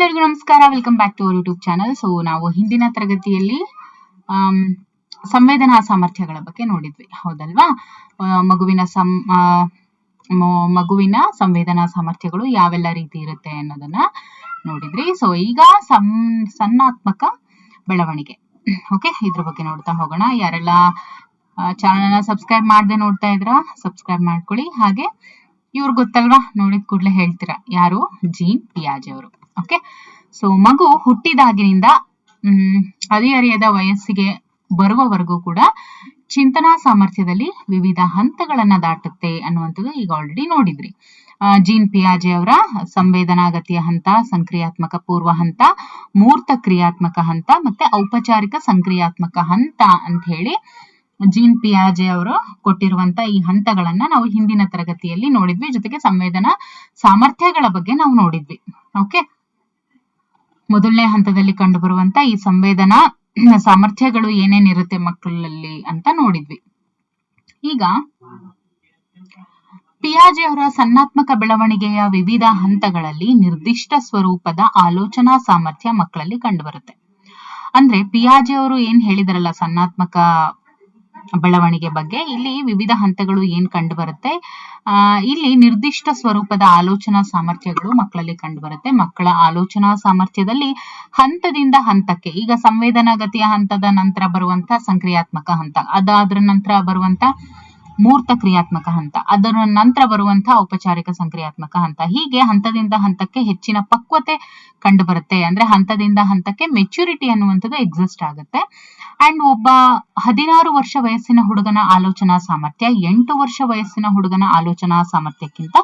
ಎಲ್ಲರಿಗೂ ನಮಸ್ಕಾರ. Welcome back to our YouTube channel. So ನಾವು ಹಿಂದಿನ ತರಗತಿಯಲ್ಲಿ ಸಂವೇದನಾ ಸಾಮರ್ಥ್ಯಗಳ ಬಗ್ಗೆ ನೋಡಿದ್ವಿ, ಹೌದಲ್ವಾ? ಮಗುವಿನ ಸಂವೇದನಾ ಸಾಮರ್ಥ್ಯಗಳು ಯಾವೆಲ್ಲ ರೀತಿ ಇರುತ್ತೆ ಅನ್ನೋದನ್ನ ನೋಡಿದ್ರಿ. ಸೊ ಈಗ ಸನ್ನಾತ್ಮಕ ಬೆಳವಣಿಗೆ, ಓಕೆ, ಇದ್ರ ಬಗ್ಗೆ ನೋಡ್ತಾ ಹೋಗೋಣ. ಯಾರೆಲ್ಲ ಚಾನಲ್ನ ಸಬ್ಸ್ಕ್ರೈಬ್ ಮಾಡದೆ ನೋಡ್ತಾ ಇದ್ರ ಸಬ್ಸ್ಕ್ರೈಬ್ ಮಾಡ್ಕೊಳ್ಳಿ. ಹಾಗೆ ಇವ್ರು ಗೊತ್ತಲ್ವಾ, ನೋಡಿದ ಕೂಡಲೇ ಹೇಳ್ತೀರಾ, ಯಾರು? ಜೀನ್ ಪಿಯಾಜೆ ಅವರು. ಓಕೆ, ಸೊ ಮಗು ಹುಟ್ಟಿದಾಗಿನಿಂದ ಹದಿಹರೆಯದ ವಯಸ್ಸಿಗೆ ಬರುವವರೆಗೂ ಕೂಡ ಚಿಂತನಾ ಸಾಮರ್ಥ್ಯದಲ್ಲಿ ವಿವಿಧ ಹಂತಗಳನ್ನ ದಾಟುತ್ತೆ ಅನ್ನುವಂಥದ್ದು ಈಗ ಆಲ್ರೆಡಿ ನೋಡಿದ್ರಿ. ಜೀನ್ ಪಿಯಾಜೆ ಅವರ ಸಂವೇದನಾಗತಿಯ ಹಂತ, ಸಂಕ್ರಿಯಾತ್ಮಕ ಪೂರ್ವ ಹಂತ, ಮೂರ್ತ ಕ್ರಿಯಾತ್ಮಕ ಹಂತ ಮತ್ತೆ ಔಪಚಾರಿಕ ಸಂಕ್ರಿಯಾತ್ಮಕ ಹಂತ ಅಂತ ಹೇಳಿ ಜೀನ್ ಪಿಯಾಜೆ ಅವರು ಕೊಟ್ಟಿರುವಂತ ಈ ಹಂತಗಳನ್ನ ನಾವು ಹಿಂದಿನ ತರಗತಿಯಲ್ಲಿ ನೋಡಿದ್ವಿ. ಜೊತೆಗೆ ಸಂವೇದನಾ ಸಾಮರ್ಥ್ಯಗಳ ಬಗ್ಗೆ ನಾವು ನೋಡಿದ್ವಿ. ಓಕೆ, ಮೊದಲನೇ ಹಂತದಲ್ಲಿ ಕಂಡು ಬರುವಂತ ಈ ಸಂವೇದನಾ ಸಾಮರ್ಥ್ಯಗಳು ಏನೇನಿರುತ್ತೆ ಮಕ್ಕಳಲ್ಲಿ ಅಂತ ನೋಡಿದ್ವಿ. ಈಗ ಪಿಯಾಜೆ ಅವರ ಸನ್ನಾತ್ಮಕ ಬೆಳವಣಿಗೆಯ ವಿವಿಧ ಹಂತಗಳಲ್ಲಿ ನಿರ್ದಿಷ್ಟ ಸ್ವರೂಪದ ಆಲೋಚನಾ ಸಾಮರ್ಥ್ಯ ಮಕ್ಕಳಲ್ಲಿ ಕಂಡು ಬರುತ್ತೆ. ಅಂದ್ರೆ ಪಿಯಾಜೆ ಅವರು ಏನ್ ಹೇಳಿದಾರಲ್ಲ ಸನ್ನಾತ್ಮಕ ಬೆಳವಣಿಗೆ ಬಗ್ಗೆ, ಇಲ್ಲಿ ವಿವಿಧ ಹಂತಗಳು ಏನ್ ಕಂಡು ಬರುತ್ತೆ, ಇಲ್ಲಿ ನಿರ್ದಿಷ್ಟ ಸ್ವರೂಪದ ಆಲೋಚನಾ ಸಾಮರ್ಥ್ಯಗಳು ಮಕ್ಕಳಲ್ಲಿ ಕಂಡು ಬರುತ್ತೆ. ಮಕ್ಕಳ ಆಲೋಚನಾ ಸಾಮರ್ಥ್ಯದಲ್ಲಿ ಹಂತದಿಂದ ಹಂತಕ್ಕೆ, ಈಗ ಸಂವೇದನಾಗತಿಯ ಹಂತದ ನಂತರ ಬರುವಂತ ಸಂಕ್ರಿಯಾತ್ಮಕ ಹಂತ, ಅದಾದ್ರ ನಂತರ ಬರುವಂತ ಮೂರ್ತ ಕ್ರಿಯಾತ್ಮಕ ಹಂತ, ಅದರ ನಂತರ ಬರುವಂತ ಔಪಚಾರಿಕ ಸಂಕ್ರಿಯಾತ್ಮಕ ಹಂತ, ಹೀಗೆ ಹಂತದಿಂದ ಹಂತಕ್ಕೆ ಹೆಚ್ಚಿನ ಪಕ್ವತೆ ಕಂಡು ಬರುತ್ತೆ. ಅಂದ್ರೆ ಹಂತದಿಂದ ಹಂತಕ್ಕೆ ಮೆಚುರಿಟಿ ಅನ್ನುವಂಥದ್ದು ಎಕ್ಸಿಸ್ಟ್ ಆಗುತ್ತೆ. ಅಂಡ್ ಒಬ್ಬ 16 ವರ್ಷ ವಯಸ್ಸಿನ ಹುಡುಗನ ಆಲೋಚನಾ ಸಾಮರ್ಥ್ಯ 8 ವರ್ಷ ವಯಸ್ಸಿನ ಹುಡುಗನ ಆಲೋಚನಾ ಸಾಮರ್ಥ್ಯಕ್ಕಿಂತ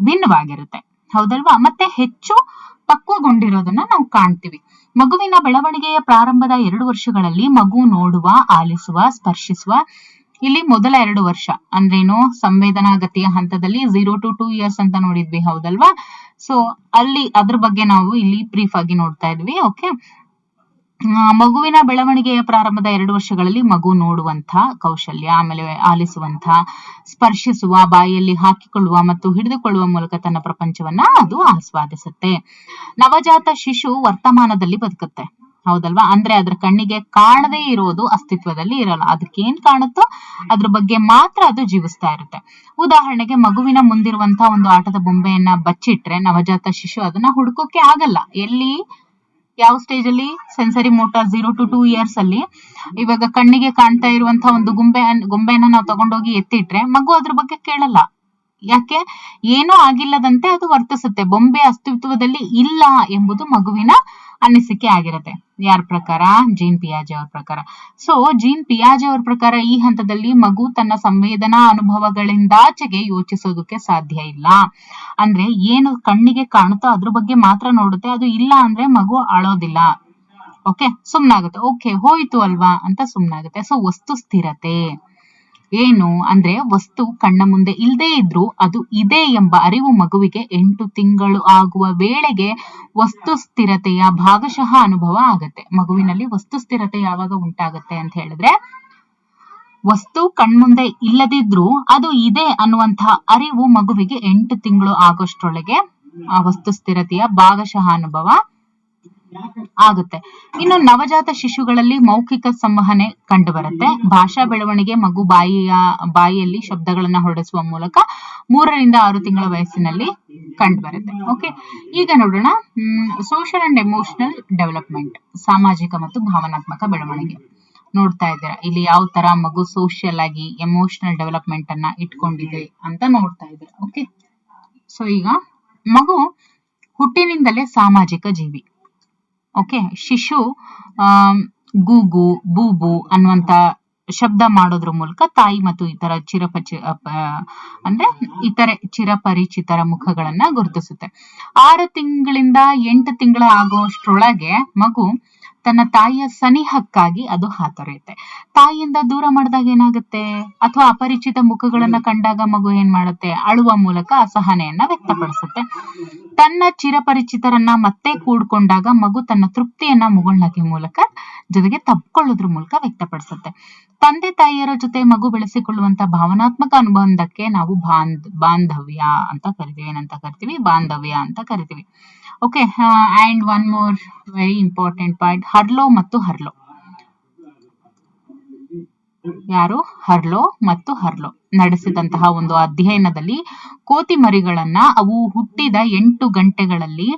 ಭಿನ್ನವಾಗಿರುತ್ತೆ, ಹೌದಲ್ವಾ? ಮತ್ತೆ ಹೆಚ್ಚು ಪಕ್ವಗೊಂಡಿರೋದನ್ನ ನಾವು ಕಾಣ್ತೀವಿ. ಮಗುವಿನ ಬೆಳವಣಿಗೆಯ ಪ್ರಾರಂಭದ 2 ವರ್ಷಗಳಲ್ಲಿ ಮಗು ನೋಡುವ, ಆಲಿಸುವ, ಸ್ಪರ್ಶಿಸುವ, ಇಲ್ಲಿ ಮೊದಲ 2 ವರ್ಷ ಅಂದ್ರೇನು, ಸಂವೇದನಾಗತಿಯ ಹಂತದಲ್ಲಿ 0 to 2 years ಅಂತ ನೋಡಿದ್ವಿ, ಹೌದಲ್ವಾ? ಸೊ ಅಲ್ಲಿ ಅದ್ರ ಬಗ್ಗೆ ನಾವು ಇಲ್ಲಿ ಬ್ರೀಫ್ ಆಗಿ ನೋಡ್ತಾ ಇದ್ವಿ. ಓಕೆ, ಮಗುವಿನ ಬೆಳವಣಿಗೆಯ ಪ್ರಾರಂಭದ 2 ವರ್ಷಗಳಲ್ಲಿ ಮಗು ನೋಡುವಂತ ಕೌಶಲ್ಯ, ಆಮೇಲೆ ಆಲಿಸುವಂತ, ಸ್ಪರ್ಶಿಸುವ, ಬಾಯಿಯಲ್ಲಿ ಹಾಕಿಕೊಳ್ಳುವ ಮತ್ತು ಹಿಡಿದುಕೊಳ್ಳುವ ಮೂಲಕ ತನ್ನ ಪ್ರಪಂಚವನ್ನ ಅದು ಆಸ್ವಾದಿಸುತ್ತೆ. ನವಜಾತ ಶಿಶು ವರ್ತಮಾನದಲ್ಲಿ ಬದುಕುತ್ತೆ, ಹೌದಲ್ವಾ? ಅಂದ್ರೆ ಅದ್ರ ಕಣ್ಣಿಗೆ ಕಾಣದೇ ಇರೋದು ಅಸ್ತಿತ್ವದಲ್ಲಿ ಇರಲ್ಲ. ಅದಕ್ಕೇನ್ ಕಾಣುತ್ತೋ ಅದ್ರ ಬಗ್ಗೆ ಮಾತ್ರ ಅದು ಜೀವಿಸ್ತಾ ಇರುತ್ತೆ. ಉದಾಹರಣೆಗೆ ಮಗುವಿನ ಮುಂದಿರುವಂತ ಒಂದು ಆಟದ ಬೊಂಬೆಯನ್ನ ಬಚ್ಚಿಟ್ರೆ ನವಜಾತ ಶಿಶು ಅದನ್ನ ಹುಡುಕೋಕೆ ಆಗಲ್ಲ. ಎಲ್ಲಿ, ಯಾವ ಸ್ಟೇಜ್ ಅಲ್ಲಿ? ಸೆನ್ಸರಿ ಮೋಟಾರ್ 0 to 2 years ಅಲ್ಲಿ. ಇವಾಗ ಕಣ್ಣಿಗೆ ಕಾಣ್ತಾ ಇರುವಂತಹ ಒಂದು ಗೊಂಬೆಯನ್ನ ನಾವು ತಗೊಂಡೋಗಿ ಎತ್ತಿಟ್ರೆ ಮಗು ಅದ್ರ ಬಗ್ಗೆ ಕೇಳಲ್ಲ. ಯಾಕೆ? ಏನೂ ಆಗಿಲ್ಲದಂತೆ ಅದು ವರ್ತಿಸುತ್ತೆ. ಬೊಂಬೆ ಅಸ್ತಿತ್ವದಲ್ಲಿ ಇಲ್ಲ ಎಂಬುದು ಮಗುವಿನ ಅನಿಸಿಕೆ ಆಗಿರುತ್ತೆ. ಯಾರ ಪ್ರಕಾರ? ಜೀನ್ ಪಿಯಾಜೆ ಅವ್ರ ಪ್ರಕಾರ. ಸೊ ಜೀನ್ ಪಿಯಾಜೆ ಅವ್ರ ಪ್ರಕಾರ ಈ ಹಂತದಲ್ಲಿ ಮಗು ತನ್ನ ಸಂವೇದನಾ ಅನುಭವಗಳಿಂದಾಚೆಗೆ ಯೋಚಿಸೋದಕ್ಕೆ ಸಾಧ್ಯ ಇಲ್ಲ. ಅಂದ್ರೆ ಏನು ಕಣ್ಣಿಗೆ ಕಾಣುತ್ತೋ ಅದ್ರ ಬಗ್ಗೆ ಮಾತ್ರ ನೋಡುತ್ತೆ. ಅದು ಇಲ್ಲ ಅಂದ್ರೆ ಮಗು ಅಳೋದಿಲ್ಲ. ಓಕೆ, ಸುಮ್ನಾಗುತ್ತೆ. ಓಕೆ, ಹೋಯ್ತು ಅಲ್ವಾ ಅಂತ ಸುಮ್ನಾಗುತ್ತೆ. ಸೊ ವಸ್ತು ಸ್ಥಿರತೆ ಏನು ಅಂದ್ರೆ, ವಸ್ತು ಕಣ್ಣ ಮುಂದೆ ಇಲ್ಲದೆ ಇದ್ರೂ ಅದು ಇದೆ ಎಂಬ ಅರಿವು ಮಗುವಿಗೆ 8 ತಿಂಗಳು ಆಗುವ ವೇಳೆಗೆ ವಸ್ತು ಸ್ಥಿರತೆಯ ಭಾಗಶಃ ಅನುಭವ ಆಗುತ್ತೆ. ಮಗುವಿನಲ್ಲಿ ವಸ್ತು ಸ್ಥಿರತೆ ಯಾವಾಗ ಉಂಟಾಗುತ್ತೆ ಅಂತ ಹೇಳಿದ್ರೆ, ವಸ್ತು ಕಣ್ಮುಂದೆ ಇಲ್ಲದಿದ್ರೂ ಅದು ಇದೆ ಅನ್ನುವಂತಹ ಅರಿವು ಮಗುವಿಗೆ 8 ತಿಂಗಳು ಆಗೋಷ್ಟ್ರೊಳಗೆ ಆ ವಸ್ತು ಸ್ಥಿರತೆಯ ಭಾಗಶಃ ಅನುಭವ ಆಗುತ್ತೆ. ಇನ್ನು ನವಜಾತ ಶಿಶುಗಳಲ್ಲಿ ಮೌಖಿಕ ಸಂವಹನೆ ಕಂಡು ಬರುತ್ತೆ. ಭಾಷಾ ಬೆಳವಣಿಗೆ ಮಗು ಬಾಯಿಯಲ್ಲಿ ಶಬ್ದಗಳನ್ನ ಹೊರಡಿಸುವ ಮೂಲಕ 3 ರಿಂದ 6 ತಿಂಗಳ ವಯಸ್ಸಿನಲ್ಲಿ ಕಂಡು ಬರುತ್ತೆ. ಓಕೆ, ಈಗ ನೋಡೋಣ ಸೋಷಿಯಲ್ ಅಂಡ್ ಎಮೋಷನಲ್ ಡೆವಲಪ್ಮೆಂಟ್, ಸಾಮಾಜಿಕ ಮತ್ತು ಭಾವನಾತ್ಮಕ ಬೆಳವಣಿಗೆ. ನೋಡ್ತಾ ಇದ್ದೀರಾ ಇಲ್ಲಿ ಯಾವ ತರ ಮಗು ಸೋಷಿಯಲ್ ಆಗಿ ಎಮೋಷನಲ್ ಡೆವಲಪ್ಮೆಂಟ್ ಅನ್ನ ಇಟ್ಕೊಂಡಿದೆ ಅಂತ ನೋಡ್ತಾ ಇದ್ದೀರಾ. ಓಕೆ, ಸೊ ಈಗ ಮಗು ಹುಟ್ಟಿನಿಂದಲೇ ಸಾಮಾಜಿಕ ಜೀವಿ. ಓಕೆ, ಶಿಶು ಗೂಗು, ಬೂಬು ಅನ್ನುವಂತ ಶಬ್ದ ಮಾಡೋದ್ರ ಮೂಲಕ ತಾಯಿ ಮತ್ತು ಇತರೆ ಚಿರಪರಿಚಿತರ ಮುಖಗಳನ್ನ ಗುರುತಿಸುತ್ತೆ. 6 ತಿಂಗಳಿಂದ 8 ತಿಂಗಳ ಆಗೋಷ್ಟ್ರೊಳಗೆ ಮಗು ತನ್ನ ತಾಯಿಯ ಸನಿಹಕ್ಕಾಗಿ ಅದು ಹಾತೊರೆಯುತ್ತೆ. ತಾಯಿಯಿಂದ ದೂರ ಮಾಡಿದಾಗ ಏನಾಗುತ್ತೆ, ಅಥವಾ ಅಪರಿಚಿತ ಮುಖಗಳನ್ನ ಕಂಡಾಗ ಮಗು ಏನ್ ಮಾಡುತ್ತೆ, ಅಳುವ ಮೂಲಕ ಅಸಹನೆಯನ್ನ ವ್ಯಕ್ತಪಡಿಸುತ್ತೆ. ತನ್ನ ಚಿರಪರಿಚಿತರನ್ನ ಮತ್ತೆ ಕೂಡ್ಕೊಂಡಾಗ ಮಗು ತನ್ನ ತೃಪ್ತಿಯನ್ನ ಮುಗುಳ್ನಗೆ ಮೂಲಕ, ಜೊತೆಗೆ ತಬ್ಕೊಳ್ಳೋದ್ರ ಮೂಲಕ ವ್ಯಕ್ತಪಡಿಸುತ್ತೆ. ತಂದೆ ತಾಯಿಯರ ಜೊತೆ ಮಗು ಬೆಳೆಸಿಕೊಳ್ಳುವಂತ ಭಾವನಾತ್ಮಕ ಅನುಬಂಧಕ್ಕೆ ನಾವು ಬಾಂಧವ್ಯ ಅಂತ ಕರಿತೀವಿ. ಏನಂತ ಕರಿತೀವಿ? ಬಾಂಧವ್ಯ ಅಂತ ಕರಿತೀವಿ. Okay, and one more very important point, Harlow ಮತ್ತು ಹರ್ಲೋ. ಯಾರು? ಹರ್ಲೋ ಮತ್ತು ಹರ್ಲೋ ನಡೆಸಿದಂತಹ ಒಂದು ಅಧ್ಯಯನದಲ್ಲಿ ಕೋತಿ ಮರಿಗಳನ್ನ ಅವು ಹುಟ್ಟಿದ 8 ಗಂಟೆಗಳಲ್ಲಿ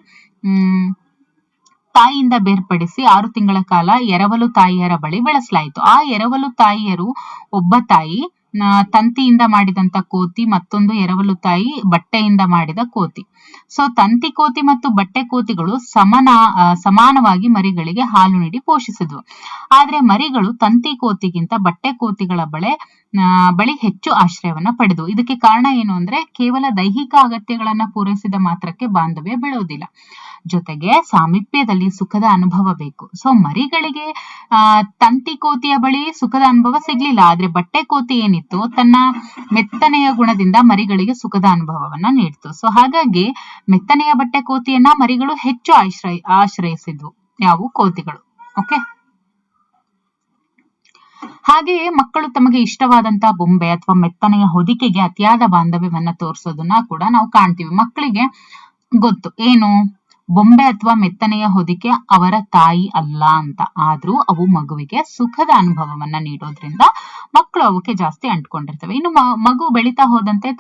ತಾಯಿಯಿಂದ ಬೇರ್ಪಡಿಸಿ 6 ತಿಂಗಳ ಕಾಲ ಎರವಲು ತಾಯಿಯರ ಬಳಿ ಬೆಳೆಸಲಾಯಿತು. ಆ ಎರವಲು ತಾಯಿಯರು, ಒಬ್ಬ ತಾಯಿ ತಂತಿಯಿಂದ ಮಾಡಿದಂತ ಕೋತಿ, ಮತ್ತೊಂದು ಎರವಲು ತಾಯಿ ಬಟ್ಟೆಯಿಂದ ಮಾಡಿದ ಕೋತಿ. ಸೊ ತಂತಿ ಕೋತಿ ಮತ್ತು ಬಟ್ಟೆ ಕೋತಿಗಳು ಸಮಾನವಾಗಿ ಮರಿಗಳಿಗೆ ಹಾಲು ನೀಡಿ ಪೋಷಿಸಿದ್ವು. ಆದ್ರೆ ಮರಿಗಳು ತಂತಿ ಕೋತಿಗಿಂತ ಬಟ್ಟೆ ಕೋತಿಗಳ ಬಳಿ ಹೆಚ್ಚು ಆಶ್ರಯವನ್ನ ಪಡೆದವು. ಇದಕ್ಕೆ ಕಾರಣ ಏನು ಅಂದ್ರೆ, ಕೇವಲ ದೈಹಿಕ ಅಗತ್ಯಗಳನ್ನ ಪೂರೈಸಿದ ಮಾತ್ರಕ್ಕೆ ಬಾಂಧವ್ಯ ಬೆಳೆಯುವುದಿಲ್ಲ, ಜೊತೆಗೆ ಸಾಮೀಪ್ಯದಲ್ಲಿ ಸುಖದ ಅನುಭವ ಬೇಕು. ಸೊ ಮರಿಗಳಿಗೆ ತಂತಿ ಕೋತಿಯ ಬಳಿ ಸುಖದ ಅನುಭವ ಸಿಗ್ಲಿಲ್ಲ, ಆದ್ರೆ ಬಟ್ಟೆ ಕೋತಿ ಏನಿತ್ತು, ತನ್ನ ಮೆತ್ತನೆಯ ಗುಣದಿಂದ ಮರಿಗಳಿಗೆ ಸುಖದ ಅನುಭವವನ್ನ ನೀಡ್ತು. ಸೊ ಹಾಗಾಗಿ ಮೆತ್ತನೆಯ ಬಟ್ಟೆ ಕೋತಿಯನ್ನ ಮರಿಗಳು ಹೆಚ್ಚು ಆಶ್ರಯಿಸಿದ್ವು, ಯಾವ ಕೋತಿಗಳು. ಓಕೆ, ಹಾಗೆಯೇ ಮಕ್ಕಳು ತಮಗೆ ಇಷ್ಟವಾದಂತ ಬೊಂಬೆ ಅಥವಾ ಮೆತ್ತನೆಯ ಹೊದಿಕೆಗೆ ಅತಿಯಾದ ಬಾಂಧವ್ಯವನ್ನ ತೋರಿಸೋದನ್ನ ಕೂಡ ನಾವು ಕಾಣ್ತೀವಿ. ಮಕ್ಕಳಿಗೆ ಗೊತ್ತು ಏನು, ಬೊಂಬೆ ಅಥವಾ ಮೆತ್ತನೆಯ ಹೊದಿಕೆ ಅವರ ತಾಯಿ ಅಲ್ಲ ಅಂತ, ಆದ್ರೂ ಅವು ಮಗುವಿಗೆ ಸುಖದ ಅನುಭವವನ್ನ ನೀಡೋದ್ರಿಂದ ಮಕ್ಕಳು ಅವಕ್ಕೆ ಜಾಸ್ತಿ ಅಂಟ್ಕೊಂಡಿರ್ತವೆ. ಇನ್ನು ಮಗು ಬೆಳೀತಾ ಹೋದಂತೆ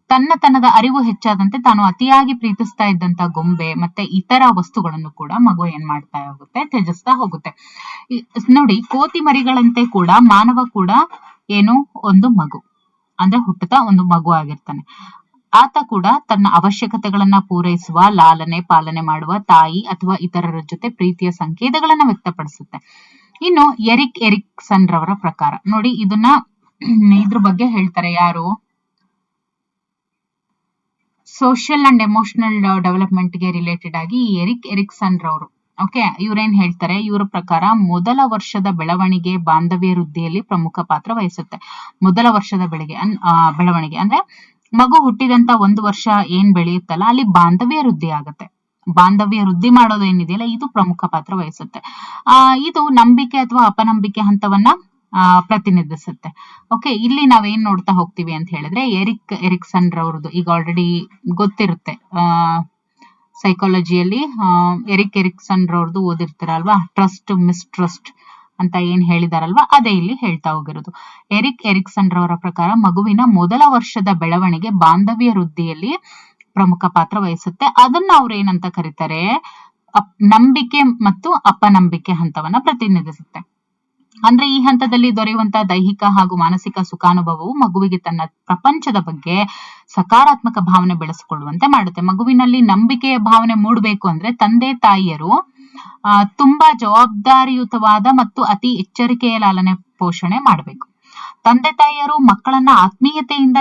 ತನ್ನದ ಅರಿವು ಹೆಚ್ಚಾದಂತೆ ತಾನು ಅತಿಯಾಗಿ ಪ್ರೀತಿಸ್ತಾ ಇದ್ದಂತ ಗೊಂಬೆ ಮತ್ತೆ ಇತರ ವಸ್ತುಗಳನ್ನು ಕೂಡ ಮಗು ಏನ್ ಮಾಡ್ತಾ ಹೋಗುತ್ತೆ, ತ್ಯಜಿಸ್ತಾ ಹೋಗುತ್ತೆ. ನೋಡಿ, ಕೋತಿ ಮರಿಗಳಂತೆ ಕೂಡ ಮಾನವ ಕೂಡ ಏನು, ಒಂದು ಮಗು ಅಂದ್ರೆ ಹುಟ್ಟುತ್ತಾ ಒಂದು ಮಗು ಆಗಿರ್ತಾನೆ. ಆತ ಕೂಡ ತನ್ನ ಅವಶ್ಯಕತೆಗಳನ್ನ ಪೂರೈಸುವ, ಲಾಲನೆ ಪಾಲನೆ ಮಾಡುವ ತಾಯಿ ಅಥವಾ ಇತರರ ಜೊತೆ ಪ್ರೀತಿಯ ಸಂಕೇತಗಳನ್ನ ವ್ಯಕ್ತಪಡಿಸುತ್ತೆ. ಇನ್ನು ಎರಿಕ್ಸನ್ ರವರ ಪ್ರಕಾರ ನೋಡಿ, ಇದ್ರ ಬಗ್ಗೆ ಹೇಳ್ತಾರೆ ಯಾರು, ಸೋಷಿಯಲ್ ಅಂಡ್ ಎಮೋಷನಲ್ ಡೆವಲಪ್ಮೆಂಟ್ ಗೆ ರಿಲೇಟೆಡ್ ಆಗಿ ಎರಿಕ್ಸನ್ ರವರು. ಓಕೆ, ಇವ್ರೇನ್ ಹೇಳ್ತಾರೆ, ಇವರ ಪ್ರಕಾರ ಮೊದಲ ವರ್ಷದ ಬೆಳವಣಿಗೆ ಬಾಂಧವ್ಯ ವೃದ್ಧಿಯಲ್ಲಿ ಪ್ರಮುಖ ಪಾತ್ರ ವಹಿಸುತ್ತೆ. ಮೊದಲ ವರ್ಷದ ಬೆಳವಣಿಗೆ ಅಂದ್ರೆ ಮಗು ಹುಟ್ಟಿದಂತ 1 ವರ್ಷ ಏನ್ ಬೆಳೆಯುತ್ತಲ್ಲ, ಅಲ್ಲಿ ಬಾಂಧವ್ಯ ವೃದ್ಧಿ ಆಗುತ್ತೆ. ಬಾಂಧವ್ಯ ವೃದ್ಧಿ ಮಾಡೋದು ಏನಿದೆಯಲ್ಲ, ಇದು ಪ್ರಮುಖ ಪಾತ್ರ ವಹಿಸುತ್ತೆ. ಇದು ನಂಬಿಕೆ ಅಥವಾ ಅಪನಂಬಿಕೆ ಹಂತವನ್ನ ಪ್ರತಿನಿಧಿಸುತ್ತೆ. ಓಕೆ, ಇಲ್ಲಿ ನಾವೇನ್ ನೋಡ್ತಾ ಹೋಗ್ತೀವಿ ಅಂತ ಹೇಳಿದ್ರೆ, ಎರಿಕ್ಸನ್ ರವ್ರದ್ದು ಈಗ ಆಲ್ರೆಡಿ ಗೊತ್ತಿರುತ್ತೆ, ಸೈಕಾಲಜಿಯಲ್ಲಿ ಎರಿಕ್ಸನ್ ರವ್ರದ್ದು ಓದಿರ್ತೀರಲ್ವಾ, ಟ್ರಸ್ಟ್ ಮಿಸ್ಟ್ರಸ್ಟ್ ಅಂತ ಏನ್ ಹೇಳಿದಾರಲ್ವಾ, ಅದೇ ಇಲ್ಲಿ ಹೇಳ್ತಾ ಹೋಗಿರೋದು. ಎರಿಕ್ಸನ್ ರವರ ಪ್ರಕಾರ ಮಗುವಿನ ಮೊದಲ ವರ್ಷದ ಬೆಳವಣಿಗೆ ಬಾಂಧವ್ಯ ವೃದ್ಧಿಯಲ್ಲಿ ಪ್ರಮುಖ ಪಾತ್ರ ವಹಿಸುತ್ತೆ. ಅದನ್ನ ಅವ್ರು ಏನಂತ ಕರೀತಾರೆ, ನಂಬಿಕೆ ಮತ್ತು ಅಪನಂಬಿಕೆ ಹಂತವನ್ನ ಪ್ರತಿನಿಧಿಸುತ್ತೆ. ಅಂದ್ರೆ ಈ ಹಂತದಲ್ಲಿ ದೊರೆಯುವಂತಹ ದೈಹಿಕ ಹಾಗೂ ಮಾನಸಿಕ ಸುಖಾನುಭವವು ಮಗುವಿಗೆ ತನ್ನ ಪ್ರಪಂಚದ ಬಗ್ಗೆ ಸಕಾರಾತ್ಮಕ ಭಾವನೆ ಬೆಳೆಸಿಕೊಳ್ಳುವಂತೆ ಮಾಡುತ್ತೆ. ಮಗುವಿನಲ್ಲಿ ನಂಬಿಕೆಯ ಭಾವನೆ ಮೂಡಬೇಕು ಅಂದ್ರೆ ತಂದೆ ತಾಯಿಯರು ತುಂಬಾ ಜವಾಬ್ದಾರಿಯುತವಾದ ಮತ್ತು ಅತಿ ಎಚ್ಚರಿಕೆಯ ಲಾಲನೆ ಪೋಷಣೆ ಮಾಡಬೇಕು. ತಂದೆ ತಾಯಿಯರು ಮಕ್ಕಳನ್ನ ಆತ್ಮೀಯತೆಯಿಂದ